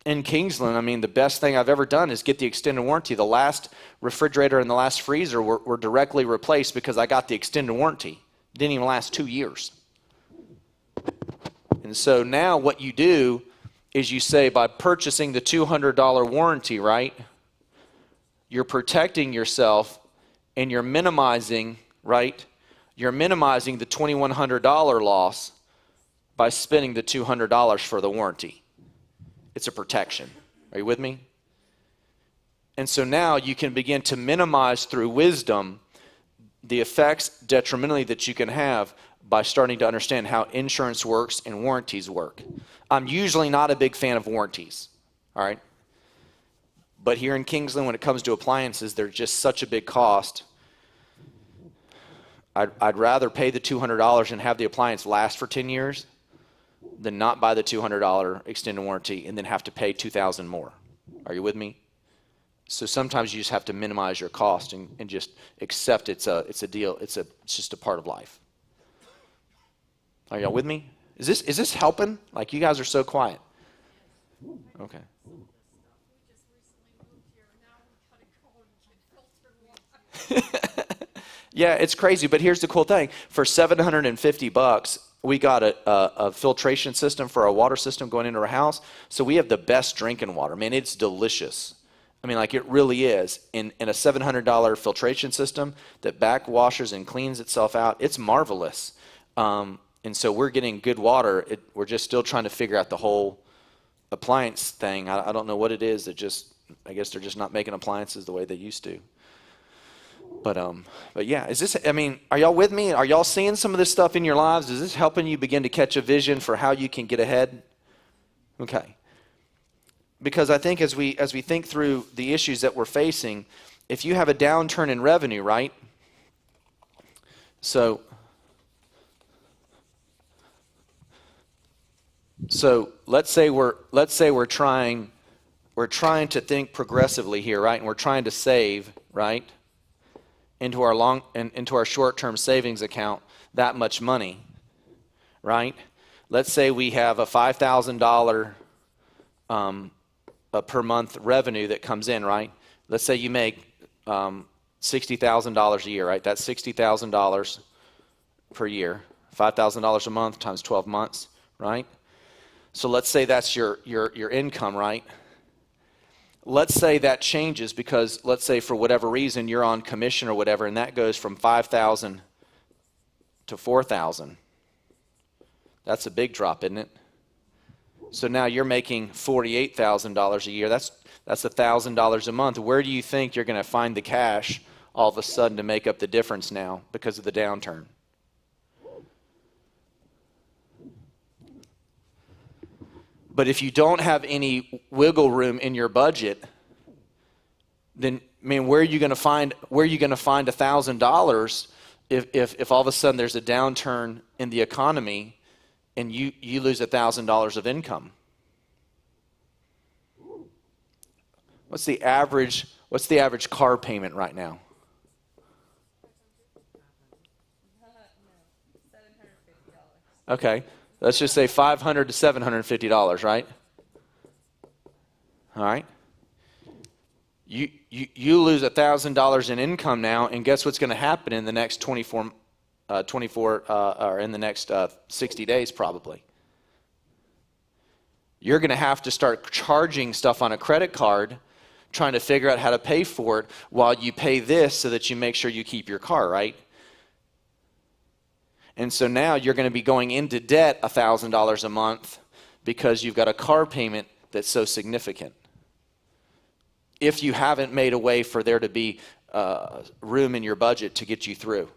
Speaker 1: In Kingsland, I mean, the best thing I've ever done is get the extended warranty. The last refrigerator and the last freezer were directly replaced because I got the extended warranty. It didn't even last 2 years. And so now what you do is you say, by purchasing the $200 warranty, right, you're protecting yourself, and you're minimizing, right, you're minimizing the $2,100 loss by spending the $200 for the warranty. It's a protection. Are you with me? And so now you can begin to minimize through wisdom the effects detrimentally that you can have by starting to understand how insurance works and warranties work. I'm usually not a big fan of warranties, all right? But here in Kingsland, when it comes to appliances, they're just such a big cost. I'd rather pay the $200 and have the appliance last for 10 years than not buy the $200 extended warranty and then have to pay $2,000 more. Are you with me? So sometimes you just have to minimize your cost and just accept it's a deal. It's just a part of life. Are y'all with me? Is this helping? Like, you guys are so quiet. Okay. Yeah, it's crazy, but here's the cool thing. For $750, we got a filtration system for our water system going into our house. So we have the best drinking water. Man, it's delicious. I mean, like it really is. In a $700 filtration system that backwashes and cleans itself out, it's marvelous. And so we're getting good water. We're just still trying to figure out the whole appliance thing. I don't know what it is. I guess they're just not making appliances the way they used to. But yeah, are y'all with me? Are y'all seeing some of this stuff in your lives? Is this helping you begin to catch a vision for how you can get ahead? Okay. Because I think as we think through the issues that we're facing, if you have a downturn in revenue, right? So let's say we're trying to think progressively here, right? And we're trying to save, right? Into our short-term savings account that much money, right? Let's say we have a $5,000 per month revenue that comes in, right? Let's say you make $60,000 a year, right? That's $60,000 per year, $5,000 a month times 12 months, right? So let's say that's your income, right? Let's say that changes because let's say for whatever reason you're on commission or whatever, and that goes from $5,000 to $4,000. That's a big drop, isn't it? So now you're making $48,000 a year. That's $1,000 a month. Where do you think you're going to find the cash all of a sudden to make up the difference now because of the downturn? But if you don't have any wiggle room in your budget, then where are you going to find $1,000 if all of a sudden there's a downturn in the economy and you lose $1,000 of income? What's the average car payment right now? Okay. Let's just say $500 to $750, right? All right. You lose $1,000 in income now, and guess what's going to happen in the next 24 or in the next 60 days probably? You're going to have to start charging stuff on a credit card, trying to figure out how to pay for it while you pay this so that you make sure you keep your car, right? And so now you're going to be going into debt $1,000 a month because you've got a car payment that's so significant. If you haven't made a way for there to be room in your budget to get you through.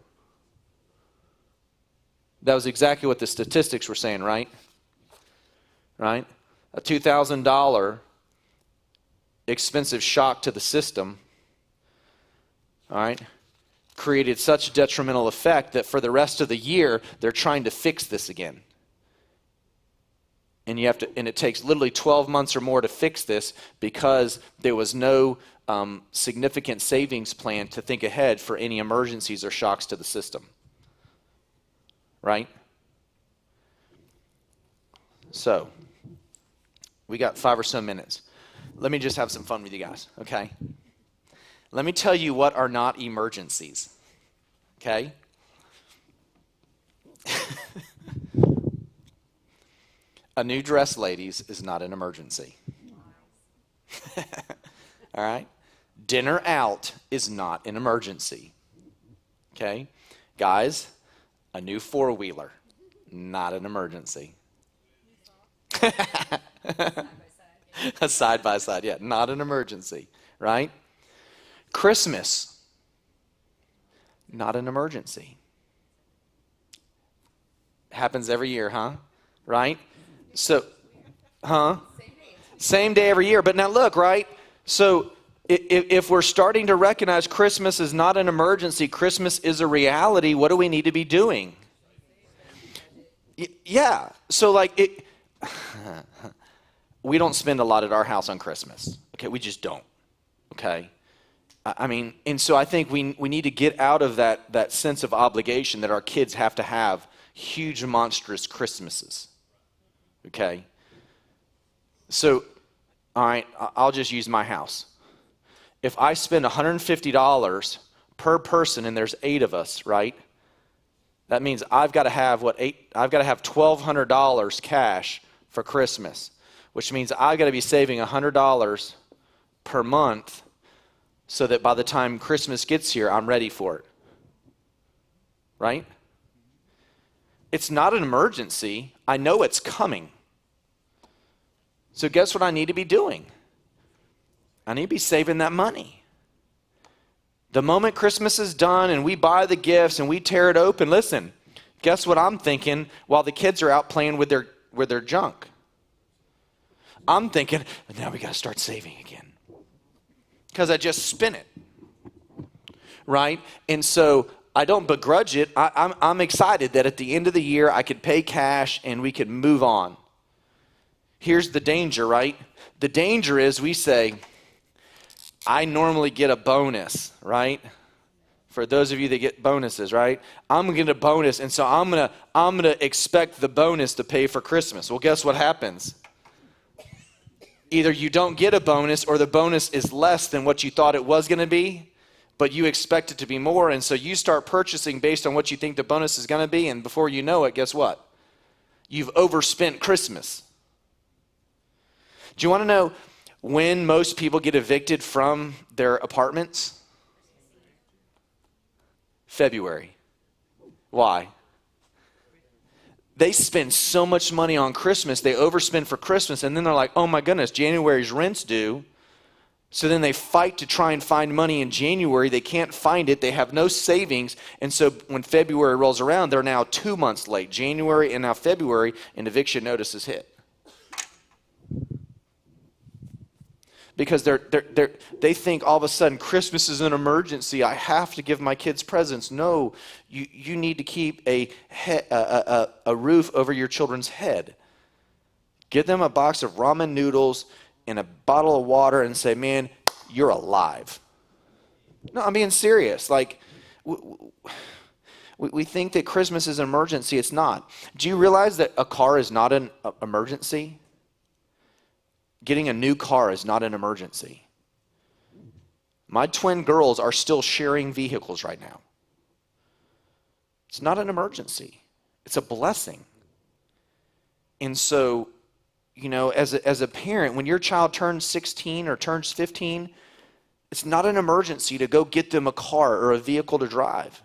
Speaker 1: That was exactly what the statistics were saying, right? Right? A $2,000 expensive shock to the system, all right, created such a detrimental effect that for the rest of the year, they're trying to fix this again. And it takes literally 12 months or more to fix this because there was no significant savings plan to think ahead for any emergencies or shocks to the system. Right? So, we got 5 or so minutes. Let me just have some fun with you guys, okay? Let me tell you what are not emergencies, okay? A new dress, ladies, is not an emergency. All right? Dinner out is not an emergency, okay? Guys, a new four-wheeler, not an emergency. A side-by-side, yeah, not an emergency, right? Christmas, not an emergency. Happens every year, huh? Right? So, Same day every year. But now look, right? So if we're starting to recognize Christmas is not an emergency, Christmas is a reality, what do we need to be doing? Yeah. So like we don't spend a lot at our house on Christmas. Okay, we just don't. Okay? I mean, and so I think we need to get out of that sense of obligation that our kids have to have huge, monstrous Christmases. Okay? So, all right, I'll just use my house. If I spend $150 per person, and there's 8 of us, right? That means I've got to have $1,200 cash for Christmas, which means I've got to be saving $100 per month so that by the time Christmas gets here, I'm ready for it. Right? It's not an emergency. I know it's coming. So guess what I need to be doing? I need to be saving that money. The moment Christmas is done and we buy the gifts and we tear it open, listen, guess what I'm thinking while the kids are out playing with their junk? I'm thinking, now we got to start saving again. Because I just spent it. Right? And so I don't begrudge it. I'm excited that at the end of the year I could pay cash and we could move on. Here's the danger, right? The danger is we say, I normally get a bonus, right? For those of you that get bonuses, right? I'm going to get a bonus, and so I'm going to expect the bonus to pay for Christmas. Well, guess what happens? Either you don't get a bonus or the bonus is less than what you thought it was going to be, but you expect it to be more, and so you start purchasing based on what you think the bonus is going to be, and before you know it, guess what? You've overspent Christmas. Do you want to know when most people get evicted from their apartments? February. Why? They spend so much money on Christmas, they overspend for Christmas, and then they're like, oh my goodness, January's rent's due. So then they fight to try and find money in January. They can't find it. They have no savings. And so when February rolls around, they're now 2 months late. January and now February, and eviction notices hit. Because they think all of a sudden Christmas is an emergency. I have to give my kids presents. No, you need to keep a roof over your children's head. Give them a box of ramen noodles and a bottle of water and say, man, you're alive. No, I'm being serious. Like, we think that Christmas is an emergency. It's not. Do you realize that a car is not an emergency? Getting a new car is not an emergency. My twin girls are still sharing vehicles right now. It's not an emergency. It's a blessing. And so, you know, as a parent, when your child turns 16 or turns 15, it's not an emergency to go get them a car or a vehicle to drive.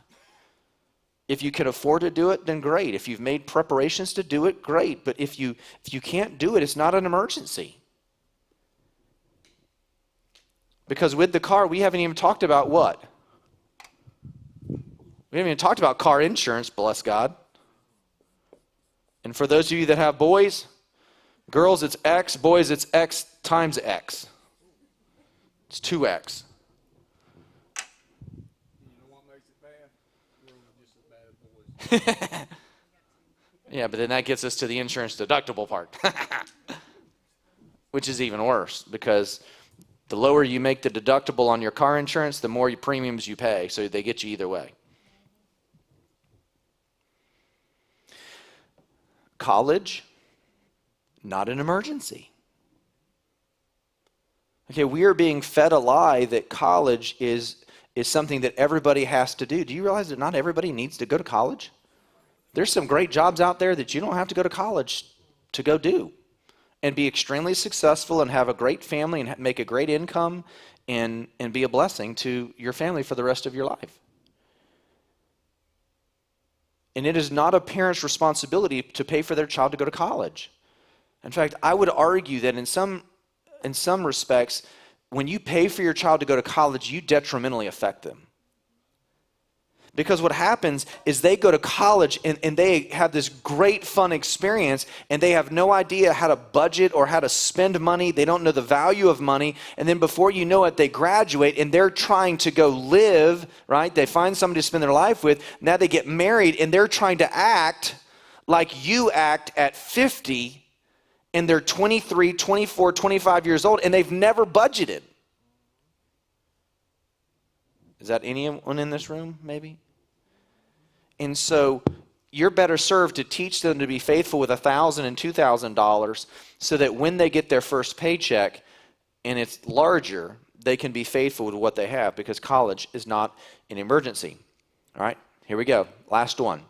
Speaker 1: If you can afford to do it, then great. If you've made preparations to do it, great. But if you can't do it, it's not an emergency. Because with the car, we haven't even talked about what? We haven't even talked about car insurance, bless God. And for those of you that have boys, girls, it's X. Boys, it's X times X. It's 2X.
Speaker 4: You know what makes it bad? We're just as bad as boys.
Speaker 1: Yeah, but then that gets us to the insurance deductible part, which is even worse because the lower you make the deductible on your car insurance, the more premiums you pay. So they get you either way. College, not an emergency. Okay, we are being fed a lie that college is something that everybody has to do. Do you realize that not everybody needs to go to college? There's some great jobs out there that you don't have to go to college to go do and be extremely successful and have a great family and make a great income and be a blessing to your family for the rest of your life. And it is not a parent's responsibility to pay for their child to go to college. In fact, I would argue that in some respects, when you pay for your child to go to college, you detrimentally affect them. Because what happens is they go to college and they have this great fun experience and they have no idea how to budget or how to spend money. They don't know the value of money. And then before you know it, they graduate and they're trying to go live, right? They find somebody to spend their life with. Now they get married and they're trying to act like you act at 50 and they're 23, 24, 25 years old and they've never budgeted. Is that anyone in this room, maybe? And so you're better served to teach them to be faithful with $1,000 and $2,000 so that when they get their first paycheck and it's larger, they can be faithful to what they have, because college is not an emergency. All right, here we go. Last one.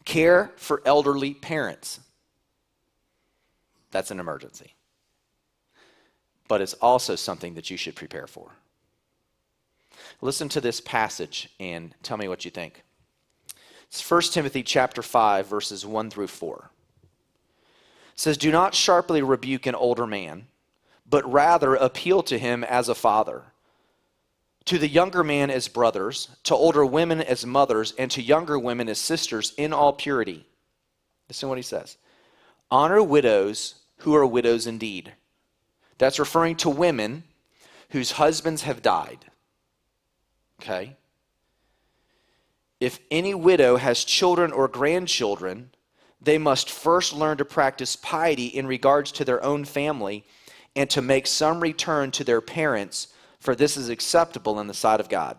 Speaker 1: Care for elderly parents. That's an emergency. But it's also something that you should prepare for. Listen to this passage and tell me what you think. It's 1 Timothy chapter 5, verses 1 through 4. It says, "Do not sharply rebuke an older man, but rather appeal to him as a father. To the younger man as brothers, to older women as mothers, and to younger women as sisters in all purity." Listen to what he says. "Honor widows who are widows indeed." That's referring to women whose husbands have died. Okay? "If any widow has children or grandchildren, they must first learn to practice piety in regards to their own family and to make some return to their parents, for this is acceptable in the sight of God."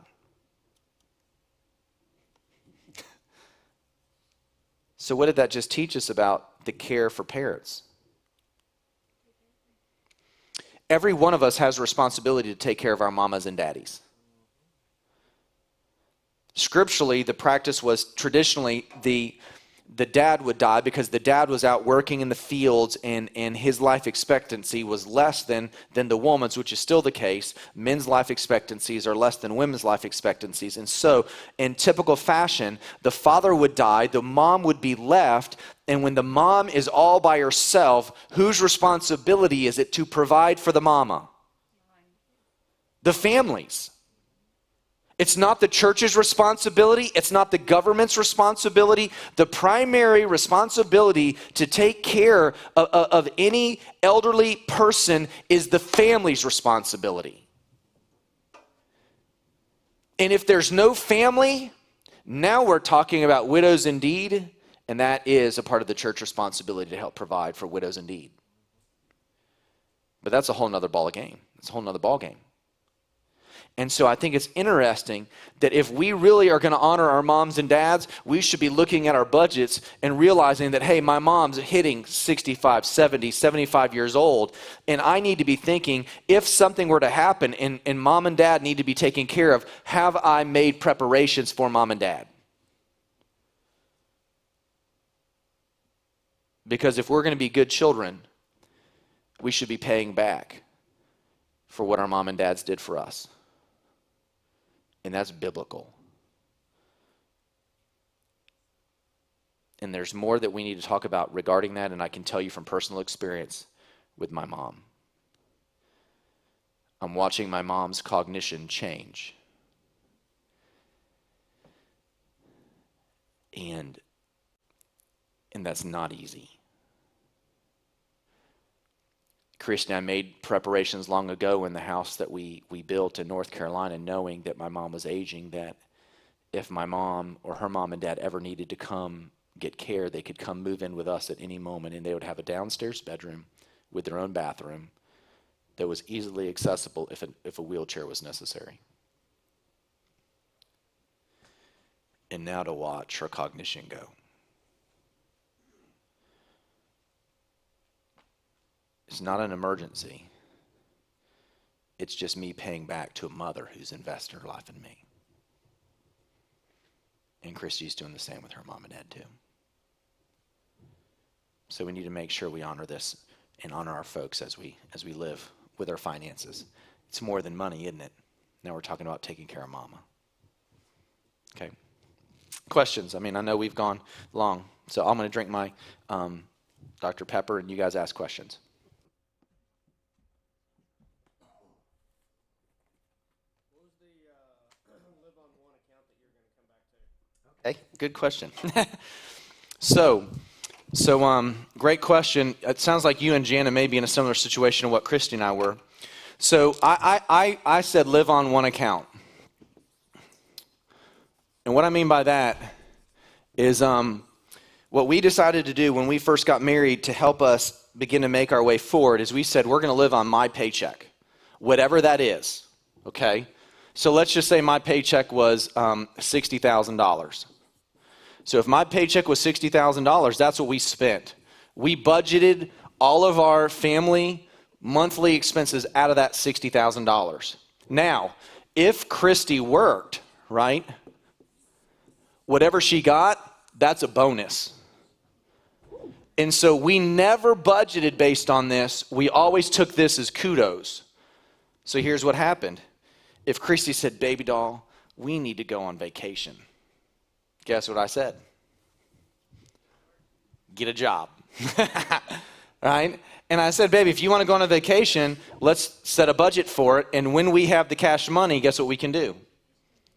Speaker 1: So what did that just teach us about the care for parents? Every one of us has a responsibility to take care of our mamas and daddies. Scripturally, the practice was traditionally the dad would die because the dad was out working in the fields, and his life expectancy was less than the woman's, which is still the case. Men's life expectancies are less than women's life expectancies. And so, in typical fashion, the father would die, the mom would be left, and when the mom is all by herself, whose responsibility is it to provide for the mama? The family's. It's not the church's responsibility. It's not the government's responsibility. The primary responsibility to take care of any elderly person is the family's responsibility. And if there's no family, now we're talking about widows indeed, and that is a part of the church responsibility to help provide for widows indeed. But that's a whole nother ball game. It's a whole nother ball game. And so I think it's interesting that if we really are going to honor our moms and dads, we should be looking at our budgets and realizing that, hey, my mom's hitting 65, 70, 75 years old, and I need to be thinking, if something were to happen and mom and dad need to be taken care of, have I made preparations for mom and dad? Because if we're going to be good children, we should be paying back for what our mom and dads did for us. And that's biblical. And there's more that we need to talk about regarding that, and I can tell you from personal experience with my mom. I'm watching my mom's cognition change. And that's not easy. Christy and I made preparations long ago in the house that we built in North Carolina, knowing that my mom was aging, that if my mom or her mom and dad ever needed to come get care, they could come move in with us at any moment, and they would have a downstairs bedroom with their own bathroom that was easily accessible if a wheelchair was necessary. And now to watch her cognition go. It's not an emergency. It's just me paying back to a mother who's invested her life in me. And Christy's doing the same with her mom and dad too. So we need to make sure we honor this and honor our folks as we live with our finances. It's more than money, isn't it? Now we're talking about taking care of mama. Okay. Questions? I mean, I know we've gone long, so I'm going to drink my Dr. Pepper, and you guys ask questions. Okay, good question. So, great question. It sounds like you and Jana may be in a similar situation to what Christy and I were. So I said live on one account. And what I mean by that is what we decided to do when we first got married to help us begin to make our way forward is we said we're going to live on my paycheck, whatever that is, okay? So let's just say my paycheck was $60,000. So if my paycheck was $60,000, that's what we spent. We budgeted all of our family monthly expenses out of that $60,000. Now, if Christy worked, right, whatever she got, that's a bonus. And so we never budgeted based on this. We always took this as kudos. So here's what happened. If Christy said, baby doll, we need to go on vacation. Guess what I said? Get a job. Right? And I said, baby, if you want to go on a vacation, let's set a budget for it. And when we have the cash money, guess what we can do?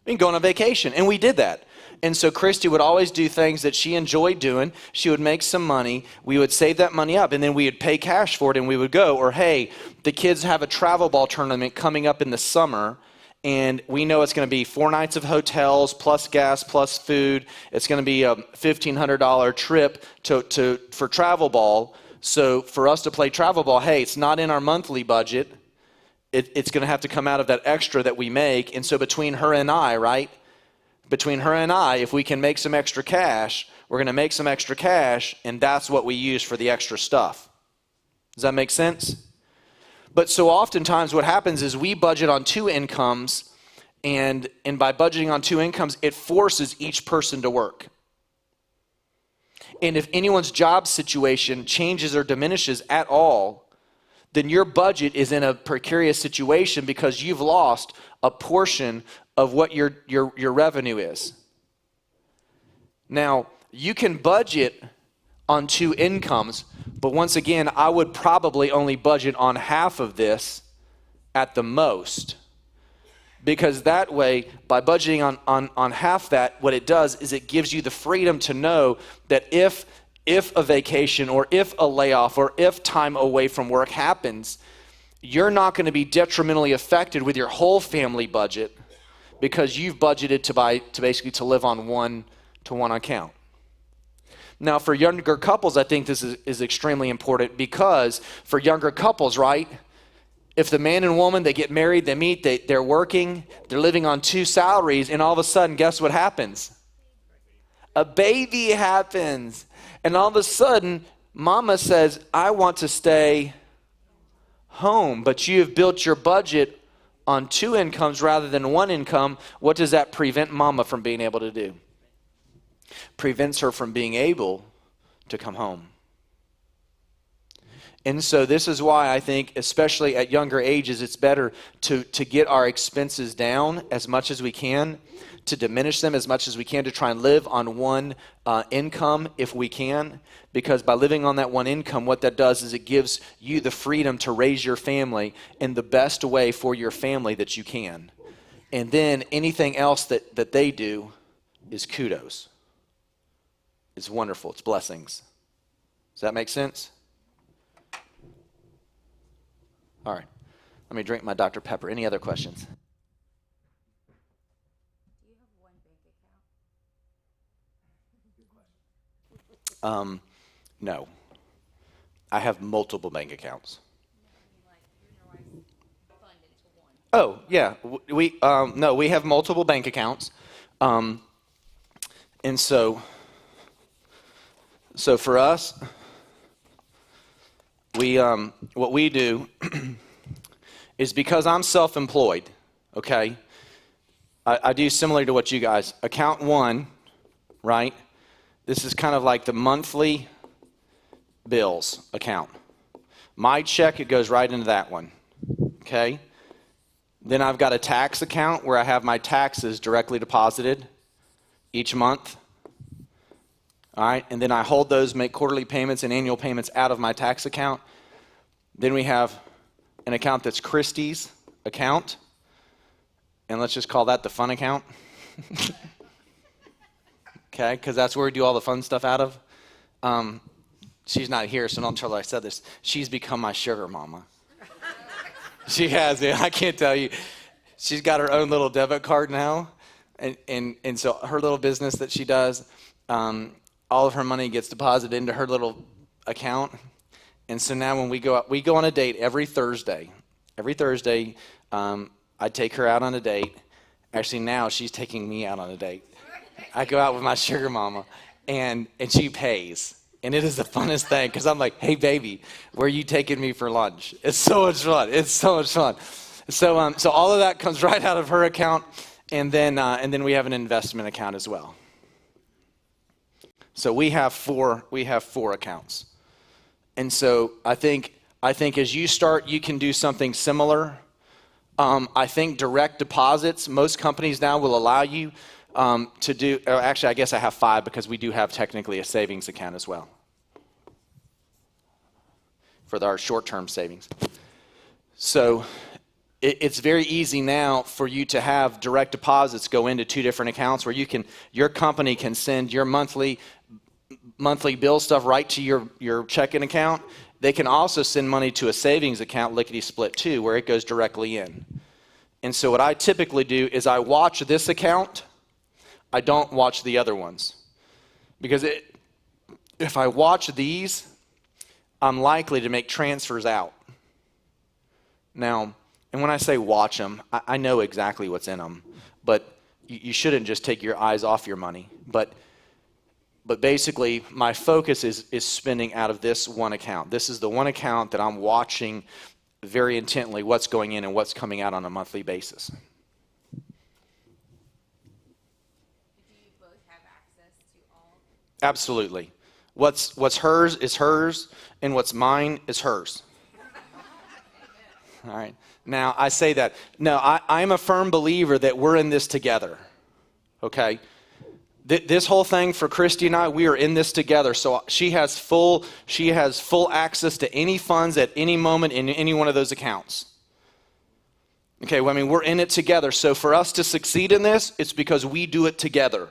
Speaker 1: We can go on a vacation. And we did that. And so Christy would always do things that she enjoyed doing. She would make some money. We would save that money up, and then we would pay cash for it, and we would go. Or, hey, the kids have a travel ball tournament coming up in the summer, and we know it's going to be 4 nights of hotels, plus gas, plus food. It's going to be a $1,500 trip for travel ball. So for us to play travel ball, hey, it's not in our monthly budget. It's going to have to come out of that extra that we make. And so between her and I, right? Between her and I, if we can make some extra cash, we're going to make some extra cash, and that's what we use for the extra stuff. Does that make sense? But so oftentimes what happens is we budget on 2 incomes, and by budgeting on 2 incomes, it forces each person to work. And if anyone's job situation changes or diminishes at all, then your budget is in a precarious situation because you've lost a portion of what your revenue is. Now, you can budget on 2 incomes, but once again, I would probably only budget on half of this at the most. Because that way, by budgeting on half that, what it does is it gives you the freedom to know that if a vacation or if a layoff or if time away from work happens, you're not going to be detrimentally affected with your whole family budget because you've budgeted to basically live on one account. Now, for younger couples, I think this is extremely important because for younger couples, right, if the man and woman, they get married, they meet, they're working, they're living on 2 salaries, and all of a sudden, guess what happens? A baby happens. And all of a sudden, mama says, I want to stay home, but you have built your budget on 2 incomes rather than 1 income. What does that prevent mama from being able to do? Prevents her from being able to come home. And so this is why I think, especially at younger ages, it's better to get our expenses down as much as we can, to diminish them as much as we can, to try and live on 1 income if we can. Because by living on that 1 income, what that does is it gives you the freedom to raise your family in the best way for your family that you can. And then anything else that they do is kudos. It's wonderful. It's blessings. Does that make sense? All right. Let me drink my Dr. Pepper. Any other questions?
Speaker 7: Do you have 1 bank account?
Speaker 1: No. I have multiple bank accounts. Oh, yeah. No, we have multiple bank accounts. And so for us, what we do is because I'm self-employed, okay, I do similar to what you guys, account 1, right? This is kind of like the monthly bills account. My check, it goes right into that one, okay? Then I've got a tax account where I have my taxes directly deposited each month. All right, and then I hold those, make quarterly payments and annual payments out of my tax account. Then we have an account that's Christie's account, and let's just call that the fun account. Okay, because that's where we do all the fun stuff out of. She's not here, so don't tell her I said this. She's become my sugar mama. She has, man. I can't tell you. She's got her own little debit card now, and so her little business that she does, all of her money gets deposited into her little account. And so now when we go out, we go on a date every Thursday. Every Thursday, I take her out on a date. Actually, now she's taking me out on a date. I go out with my sugar mama, and she pays. And it is the funnest thing because I'm like, hey, baby, where are you taking me for lunch? It's so much fun. It's so much fun. So all of that comes right out of her account, and then we have an investment account as well. So we have four accounts. And so I think as you start, you can do something similar. I think direct deposits, most companies now will allow you to do, actually I guess I have 5 because we do have technically a savings account as well for our short-term savings. So it's very easy now for you to have direct deposits go into 2 different accounts where your company can send your monthly bill stuff right to your checking account. They can also send money to a savings account, lickety split too, where it goes directly in. And so what I typically do is I watch this account. I don't watch the other ones. Because if I watch these, I'm likely to make transfers out. Now, and when I say watch them, I know exactly what's in them. But you shouldn't just take your eyes off your money. But basically, my focus is spending out of this one account. This is the one account that I'm watching very intently what's going in and what's coming out on a monthly basis.
Speaker 7: Do you both have access to all?
Speaker 1: Absolutely. What's hers is hers, and what's mine is hers. All right. Now, I say that. No, I'm a firm believer that we're in this together. Okay? This whole thing for Christy and I, we are in this together. So she has full access to any funds at any moment in any one of those accounts. Okay, well, I mean, we're in it together. So for us to succeed in this, it's because we do it together.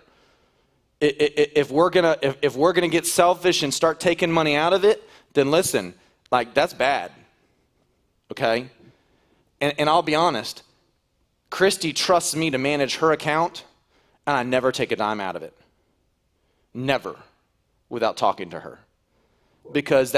Speaker 1: If we're gonna get selfish and start taking money out of it, then listen, like that's bad. Okay? And I'll be honest, Christy trusts me to manage her account, and I never take a dime out of it. Never, without talking to her. Because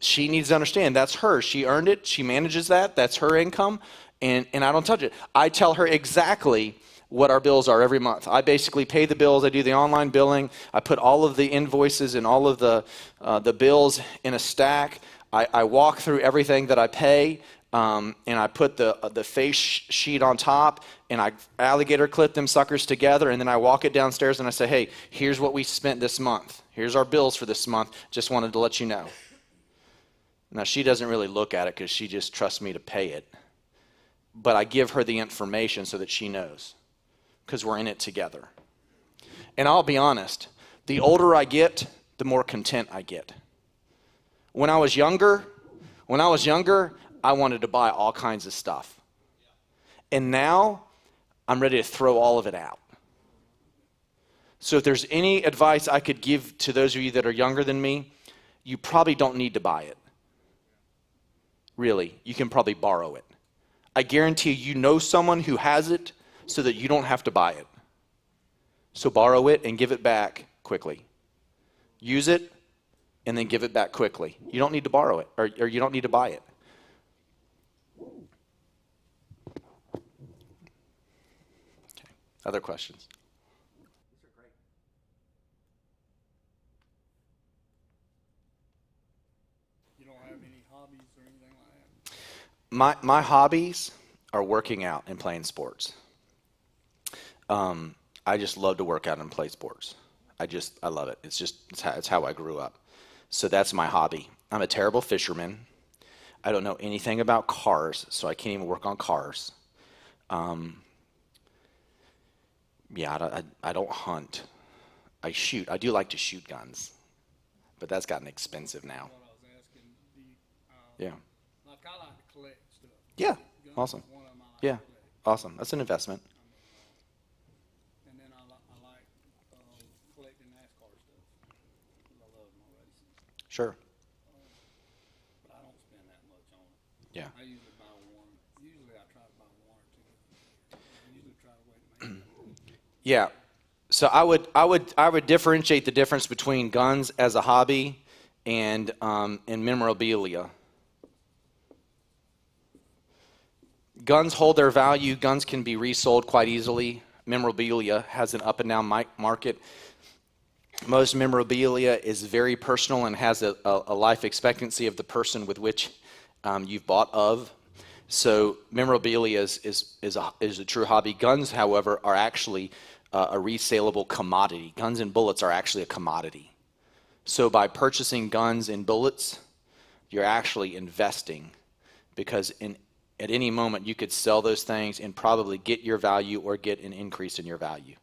Speaker 1: she needs to understand that's hers. She earned it. She manages that. That's her income. And I don't touch it. I tell her exactly what our bills are every month. I basically pay the bills. I do the online billing. I put all of the invoices and all of the bills in a stack. I walk through everything that I pay. And I put the face sheet on top, and I alligator clip them suckers together, and then I walk it downstairs and I say, hey, here's what we spent this month. Here's our bills for this month. Just wanted to let you know. Now, she doesn't really look at it because she just trusts me to pay it. But I give her the information so that she knows because we're in it together. And I'll be honest, the older I get, the more content I get. When I was younger, I wanted to buy all kinds of stuff. And now, I'm ready to throw all of it out. So if there's any advice I could give to those of you that are younger than me, you probably don't need to buy it. Really, you can probably borrow it. I guarantee you know someone who has it so that you don't have to buy it. So borrow it and give it back quickly. Use it and then give it back quickly. You don't need to borrow it or you don't need to buy it. Other questions?
Speaker 8: These are great.
Speaker 4: You don't have any hobbies or anything like that?
Speaker 1: My hobbies are working out and playing sports. I just love to work out and play sports. I love it. It's how I grew up. So that's my hobby. I'm a terrible fisherman. I don't know anything about cars, so I can't even work on cars. Yeah, I don't hunt. I shoot. I do like to shoot guns, but that's gotten expensive now.
Speaker 4: What I was asking, do you,
Speaker 1: Yeah.
Speaker 4: like I like to collect stuff.
Speaker 1: Yeah.
Speaker 4: Guns
Speaker 1: Awesome.
Speaker 4: is one of them I like
Speaker 1: Yeah.
Speaker 4: to collect.
Speaker 1: Awesome. That's an investment.
Speaker 4: And then I like collecting NASCAR stuff. 'Cause I love my racing.
Speaker 1: Sure.
Speaker 4: But I don't spend that much on it.
Speaker 1: Yeah.
Speaker 4: I usually buy one. Usually I try to buy one or two. I usually try to wait to make it.
Speaker 1: Yeah. So I would differentiate the difference between guns as a hobby and memorabilia. Guns hold their value. Guns can be resold quite easily. Memorabilia has an up and down market. Most memorabilia is very personal and has a life expectancy of the person with which you've bought of. So memorabilia is a true hobby. Guns, however, are actually a resaleable commodity. Guns and bullets are actually a commodity. So by purchasing guns and bullets, you're actually investing, because at any moment you could sell those things and probably get your value or get an increase in your value.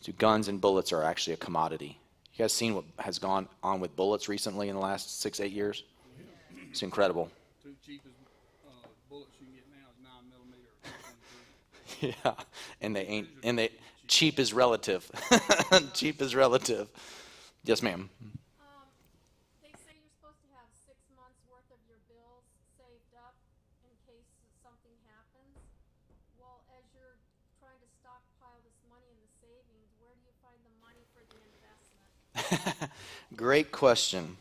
Speaker 1: So guns and bullets are actually a commodity. You guys seen what has gone on with bullets recently in the last 6-8 years? It's incredible.
Speaker 4: Two cheapest bullets you can get now is 9mm.
Speaker 1: Yeah, and they cheap is relative. Cheap is relative. Yes, ma'am.
Speaker 8: They say you're supposed to have 6 months worth of your bills saved up in case something happens. Well, as you're trying to stockpile this money in the savings, where do you find the money for the investment?
Speaker 1: Great question.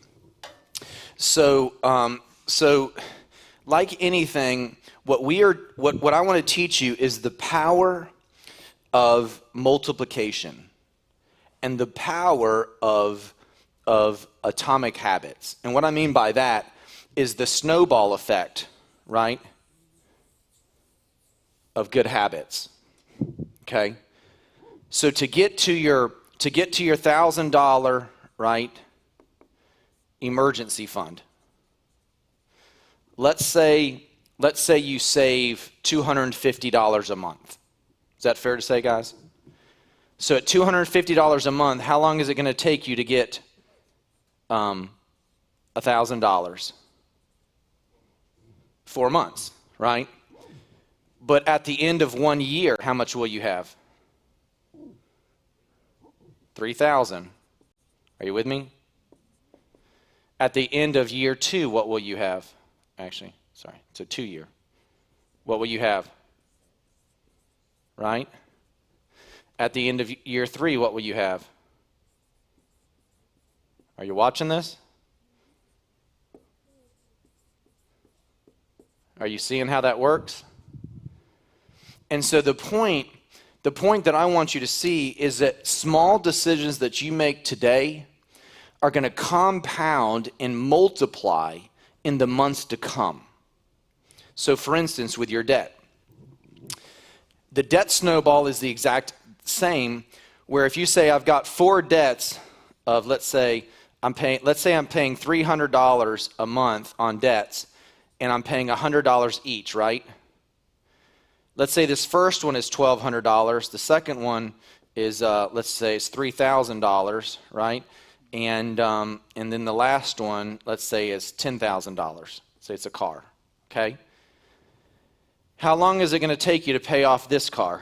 Speaker 1: So like anything, what I want to teach you is the power of multiplication and the power of atomic habits. And what I mean by that is the snowball effect, right, of good habits. Okay? So to get to your $1,000, right, emergency fund. Let's say you save $250 a month. Is that fair to say, guys? So at $250 a month, how long is it going to take you to get $1,000? 4 months, right? But at the end of 1 year, how much will you have? $3,000. Are you with me? At the end of year 2, what will you have? Actually, sorry, it's a 2 year. What will you have? Right? At the end of year 3, what will you have? Are you watching this? Are you seeing how that works? And so the point that I want you to see is that small decisions that you make today are going to compound and multiply in the months to come. So for instance, with your debt, the debt snowball is the exact same, where if you say I've got 4 debts of, let's say I'm paying $300 a month on debts, and I'm paying $100 each, right? Let's say this first one is $1,200. The second one is, let's say, it's $3,000, right? And then the last one, let's say, is $10,000. Say it's a car, okay? How long is it going to take you to pay off this car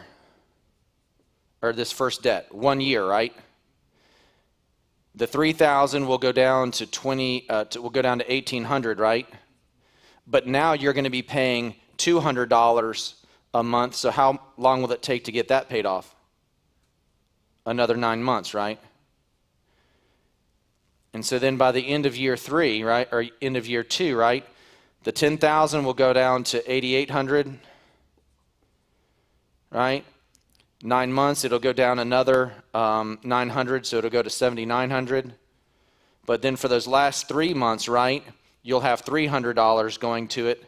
Speaker 1: or this first debt? 1 year, right? The $3,000 will go down to $1,800, right? But now you're going to be paying $200 a month. So how long will it take to get that paid off? Another 9 months, right? And so then by the end of year 3, right, or end of year 2, right, the $10,000 will go down to $8,800, right? 9 months, it'll go down another $900, so it'll go to $7,900. But then for those last 3 months, right, you'll have $300 going to it.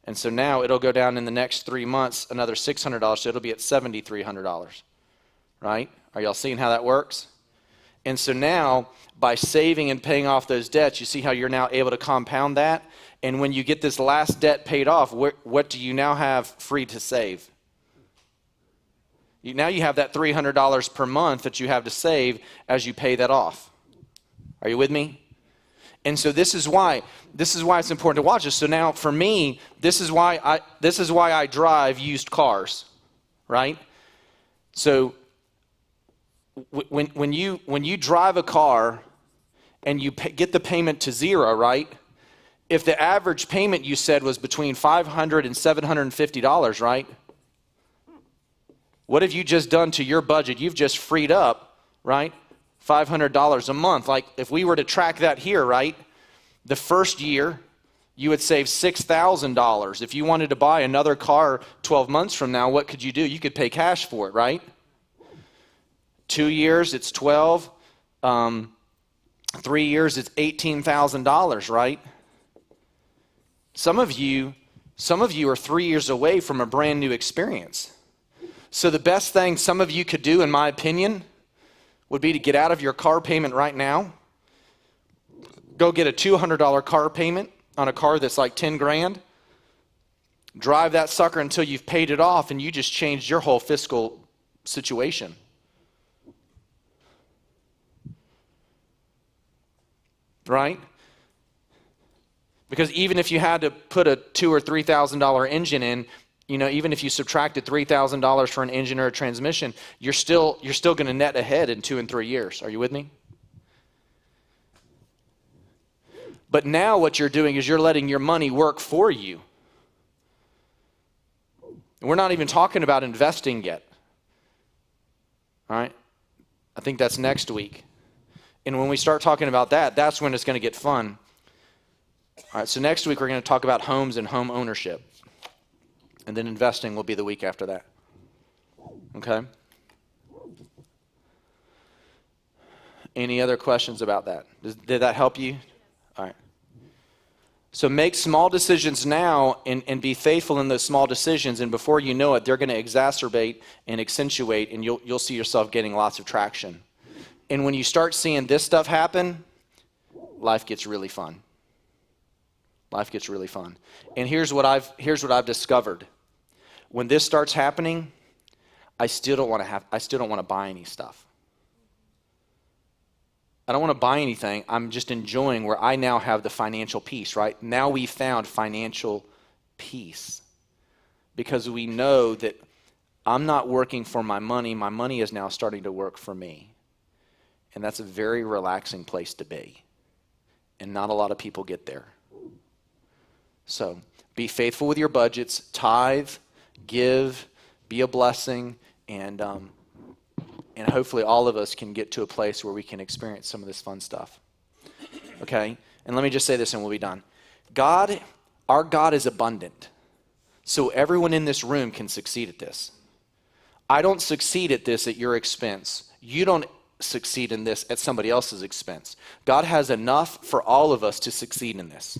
Speaker 1: And so now it'll go down in the next 3 months another $600, so it'll be at $7,300, right? Are y'all seeing how that works? And so now, by saving and paying off those debts, you see how you're now able to compound that? And when you get this last debt paid off, what do you now have free to save? Now you have that $300 per month that you have to save as you pay that off. Are you with me? And so this is why it's important to watch this. So now for me, this is why I drive used cars, right? So when you drive a car and you get the payment to 0, right? If the average payment you said was between $500 and $750, right? What have you just done to your budget? You've just freed up, right, $500 a month. Like if we were to track that here, right, the first year you would save $6,000. If you wanted to buy another car 12 months from now, what could you do? You could pay cash for it, right? 2 years, it's 12. 3 years, it's $18,000, right? Some of you are 3 years away from a brand new experience. So the best thing some of you could do, in my opinion, would be to get out of your car payment right now. Go get a $200 car payment on a car that's like 10 grand. Drive that sucker until you've paid it off, and you just changed your whole fiscal situation. Right? Because even if you had to put a $2,000 or $3,000 engine in, even if you subtracted $3,000 for an engine or a transmission, you're still going to net ahead in 2 and 3 years. Are you with me? But now what you're doing is you're letting your money work for you. And we're not even talking about investing yet. All right? I think that's next week. And when we start talking about that, that's when it's going to get fun. All right, so next week we're going to talk about homes and home ownership. And then investing will be the week after that. Okay? Any other questions about that? Did that help you? All right. So make small decisions now and be faithful in those small decisions, and before you know it, they're going to exacerbate and accentuate, and you'll see yourself getting lots of traction. And when you start seeing this stuff happen, life gets really fun. Life gets really fun. And here's what I've discovered. When this starts happening, I still don't want to buy any stuff. I don't want to buy anything. I'm just enjoying where I now have the financial peace, right? Now we've found financial peace because we know that I'm not working for my money. My money is now starting to work for me. And that's a very relaxing place to be. And not a lot of people get there. So be faithful with your budgets, tithe, give, be a blessing, and hopefully all of us can get to a place where we can experience some of this fun stuff. Okay? And let me just say this and we'll be done. Our God is abundant. So everyone in this room can succeed at this. I don't succeed at this at your expense. You don't succeed in this at somebody else's expense. God has enough for all of us to succeed in this.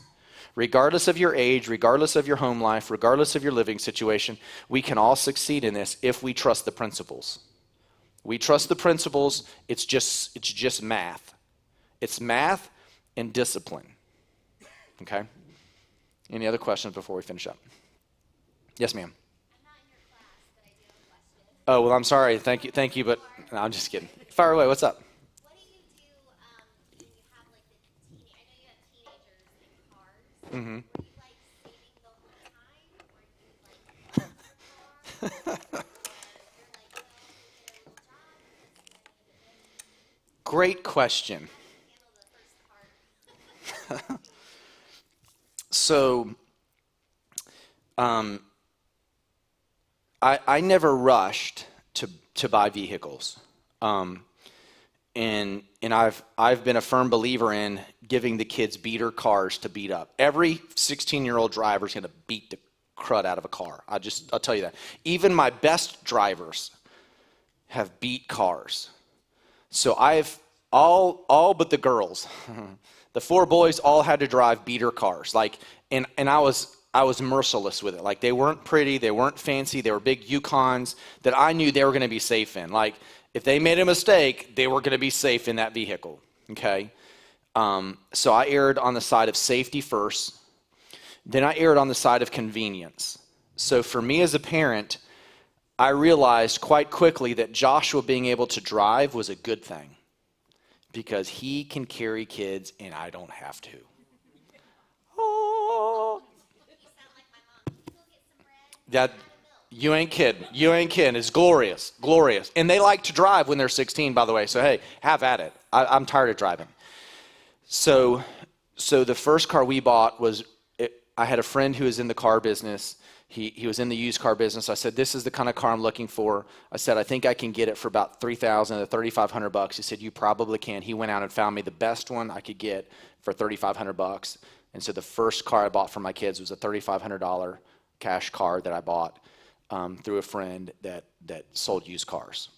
Speaker 1: Regardless of your age, regardless of your home life, regardless of your living situation, we can all succeed in this if we trust the principles. We trust the principles. It's just math. It's math and discipline. Okay? Any other questions before we finish up? Yes, ma'am.
Speaker 7: I'm not in your class, but I do have a question.
Speaker 1: Oh, well, I'm sorry. Thank you, but no, I'm just kidding. Fire away. What's up?
Speaker 7: What do you do when you have like I know you have teenagers in cars.
Speaker 1: Mm-hmm.
Speaker 7: Were you like saving the whole time, or do you like car? And you're like, well, you get a little job,
Speaker 1: Great question.
Speaker 7: handle the first part.
Speaker 1: So, I never rushed to buy vehicles, and I've been a firm believer in giving the kids beater cars to beat up. Every 16-year-old driver is going to beat the crud out of a car. I'll tell you that. Even my best drivers have beat cars. So I've all but the girls, the 4 boys all had to drive beater cars. And I was merciless with it. Like, they weren't pretty, they weren't fancy, they were big Yukons that I knew they were going to be safe in. Like, if they made a mistake, they were going to be safe in that vehicle. Okay, so I erred on the side of safety first. Then I erred on the side of convenience. So for me as a parent, I realized quite quickly that Joshua being able to drive was a good thing because he can carry kids and I don't have to. Oh.
Speaker 7: You sound like my mom. Go get some bread.
Speaker 1: That, you ain't kidding. You ain't kidding. It's glorious. Glorious. And they like to drive when they're 16, by the way. So, hey, have at it. I'm tired of driving. So the first car we bought I had a friend who was in the car business. He was in the used car business. I said, this is the kind of car I'm looking for. I said, I think I can get it for about $3,000 to $3,500. He said, you probably can. He went out and found me the best one I could get for $3,500. And so the first car I bought for my kids was a $3,500 cash car that I bought through a friend that sold used cars.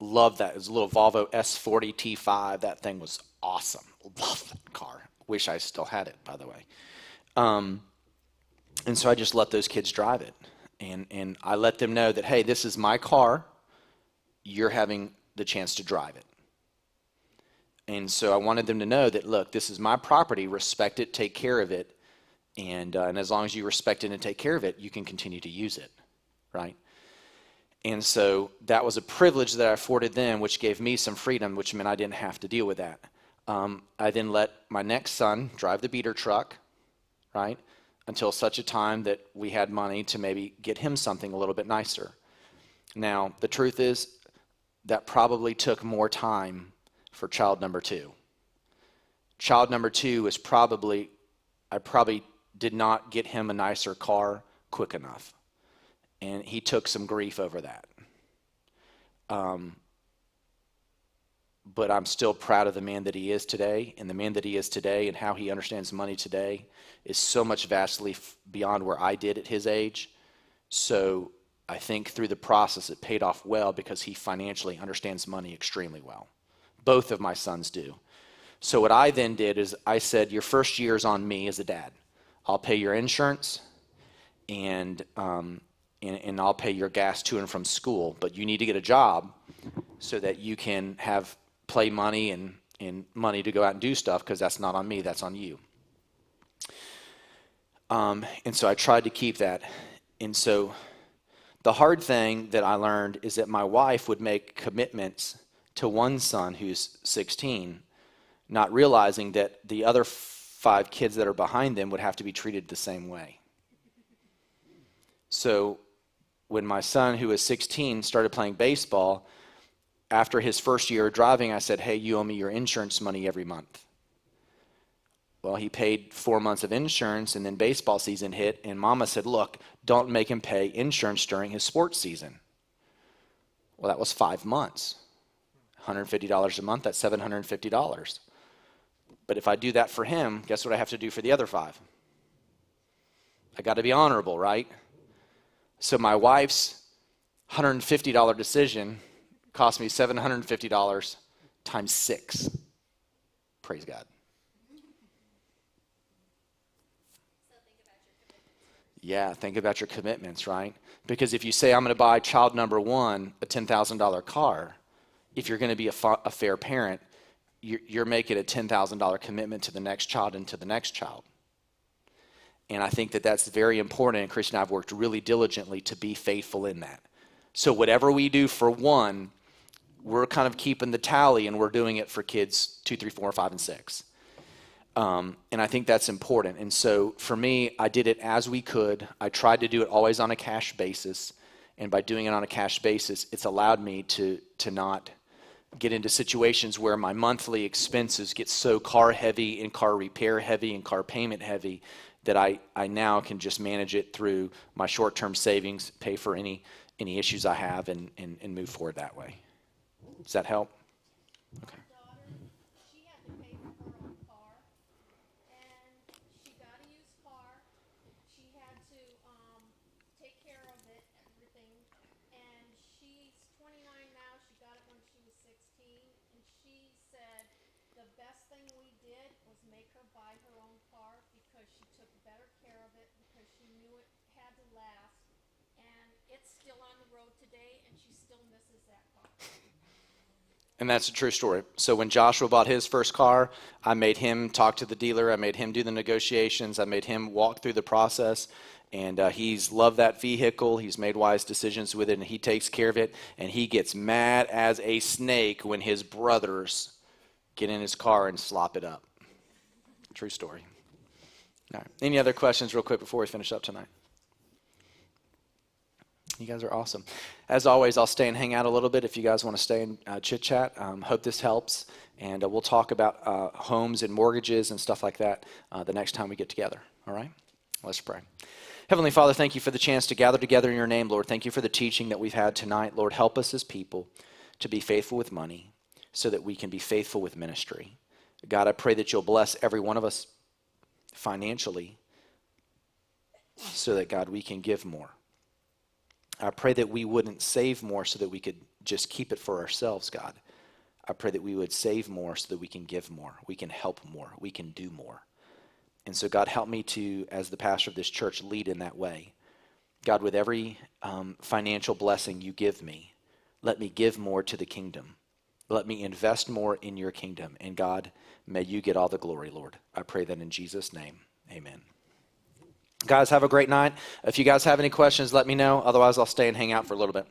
Speaker 1: Loved that. It was a little Volvo S40 T5. That thing was awesome. Love that car. Wish I still had it, by the way. And so I just let those kids drive it. And I let them know that, hey, this is my car. You're having the chance to drive it. And so I wanted them to know that, look, this is my property. Respect it. Take care of it. And as long as you respect it and take care of it, you can continue to use it, right? And so that was a privilege that I afforded them, which gave me some freedom, which meant I didn't have to deal with that. I then let my next son drive the beater truck, right, until such a time that we had money to maybe get him something a little bit nicer. Now, the truth is that probably took more time for child number 2. Child number 2 is I probably did not get him a nicer car quick enough. And he took some grief over that. But I'm still proud of the man that he is today. And the man that he is today and how he understands money today is so much vastly beyond where I did at his age. So I think through the process it paid off well because he financially understands money extremely well. Both of my sons do. So what I then did is I said, your first year is on me as a dad. I'll pay your insurance and I'll pay your gas to and from school, but you need to get a job so that you can have play money and money to go out and do stuff, because that's not on me, that's on you. And so I tried to keep that. And so the hard thing that I learned is that my wife would make commitments to one son who's 16, not realizing that the other 5 kids that are behind them would have to be treated the same way. So when my son, who was 16, started playing baseball, after his first year of driving, I said, hey, you owe me your insurance money every month. Well, he paid 4 months of insurance, and then baseball season hit, and Mama said, look, don't make him pay insurance during his sports season. Well, that was 5 months. $150 a month, that's $750. But if I do that for him, guess what I have to do for the other 5? I got to be honorable, right? So my wife's $150 decision cost me $750 times 6. Praise God. Yeah, think about your commitments, right? Because if you say, I'm going to buy child number 1 a $10,000 car, if you're going to be a fair parent, you're making a $10,000 commitment to the next child and to the next child. And I think that that's very important, and Christian and I have worked really diligently to be faithful in that. So whatever we do for one, we're kind of keeping the tally, and we're doing it for kids 2, 3, 4, 5, and 6. And I think that's important. And so for me, I did it as we could. I tried to do it always on a cash basis. And by doing it on a cash basis, it's allowed me to not get into situations where my monthly expenses get so car heavy and car repair heavy and car payment heavy that I now can just manage it through my short-term savings, pay for any issues I have, and move forward that way. Does that help? Okay.
Speaker 8: My daughter, she had to pay for her own car, and she got a used car. She had to take care of it, everything, and she's 29 now. She got it when she was 16, and she said the best thing we did was make her buy her own car because she took better care of it, because she knew it had to last, and it's still on the road today, and she still misses that car.
Speaker 1: And that's a true story. So when Joshua bought his first car, I made him talk to the dealer. I made him do the negotiations. I made him walk through the process. And he's loved that vehicle. He's made wise decisions with it, and he takes care of it. And he gets mad as a snake when his brothers get in his car and slop it up. True story. All right. Any other questions real quick before we finish up tonight? You guys are awesome. As always, I'll stay and hang out a little bit if you guys want to stay and chit-chat. Hope this helps. And we'll talk about homes and mortgages and stuff like that the next time we get together. All right? Let's pray. Heavenly Father, thank you for the chance to gather together in your name, Lord. Thank you for the teaching that we've had tonight. Lord, help us as people to be faithful with money so that we can be faithful with ministry. God, I pray that you'll bless every one of us financially so that, God, we can give more. I pray that we wouldn't save more so that we could just keep it for ourselves, God. I pray that we would save more so that we can give more, we can help more, we can do more. And so, God, help me to, as the pastor of this church, lead in that way. God, with every financial blessing you give me, let me give more to the kingdom. Let me invest more in your kingdom. And God, may you get all the glory, Lord. I pray that in Jesus' name, amen. Guys, have a great night. If you guys have any questions, let me know. Otherwise, I'll stay and hang out for a little bit.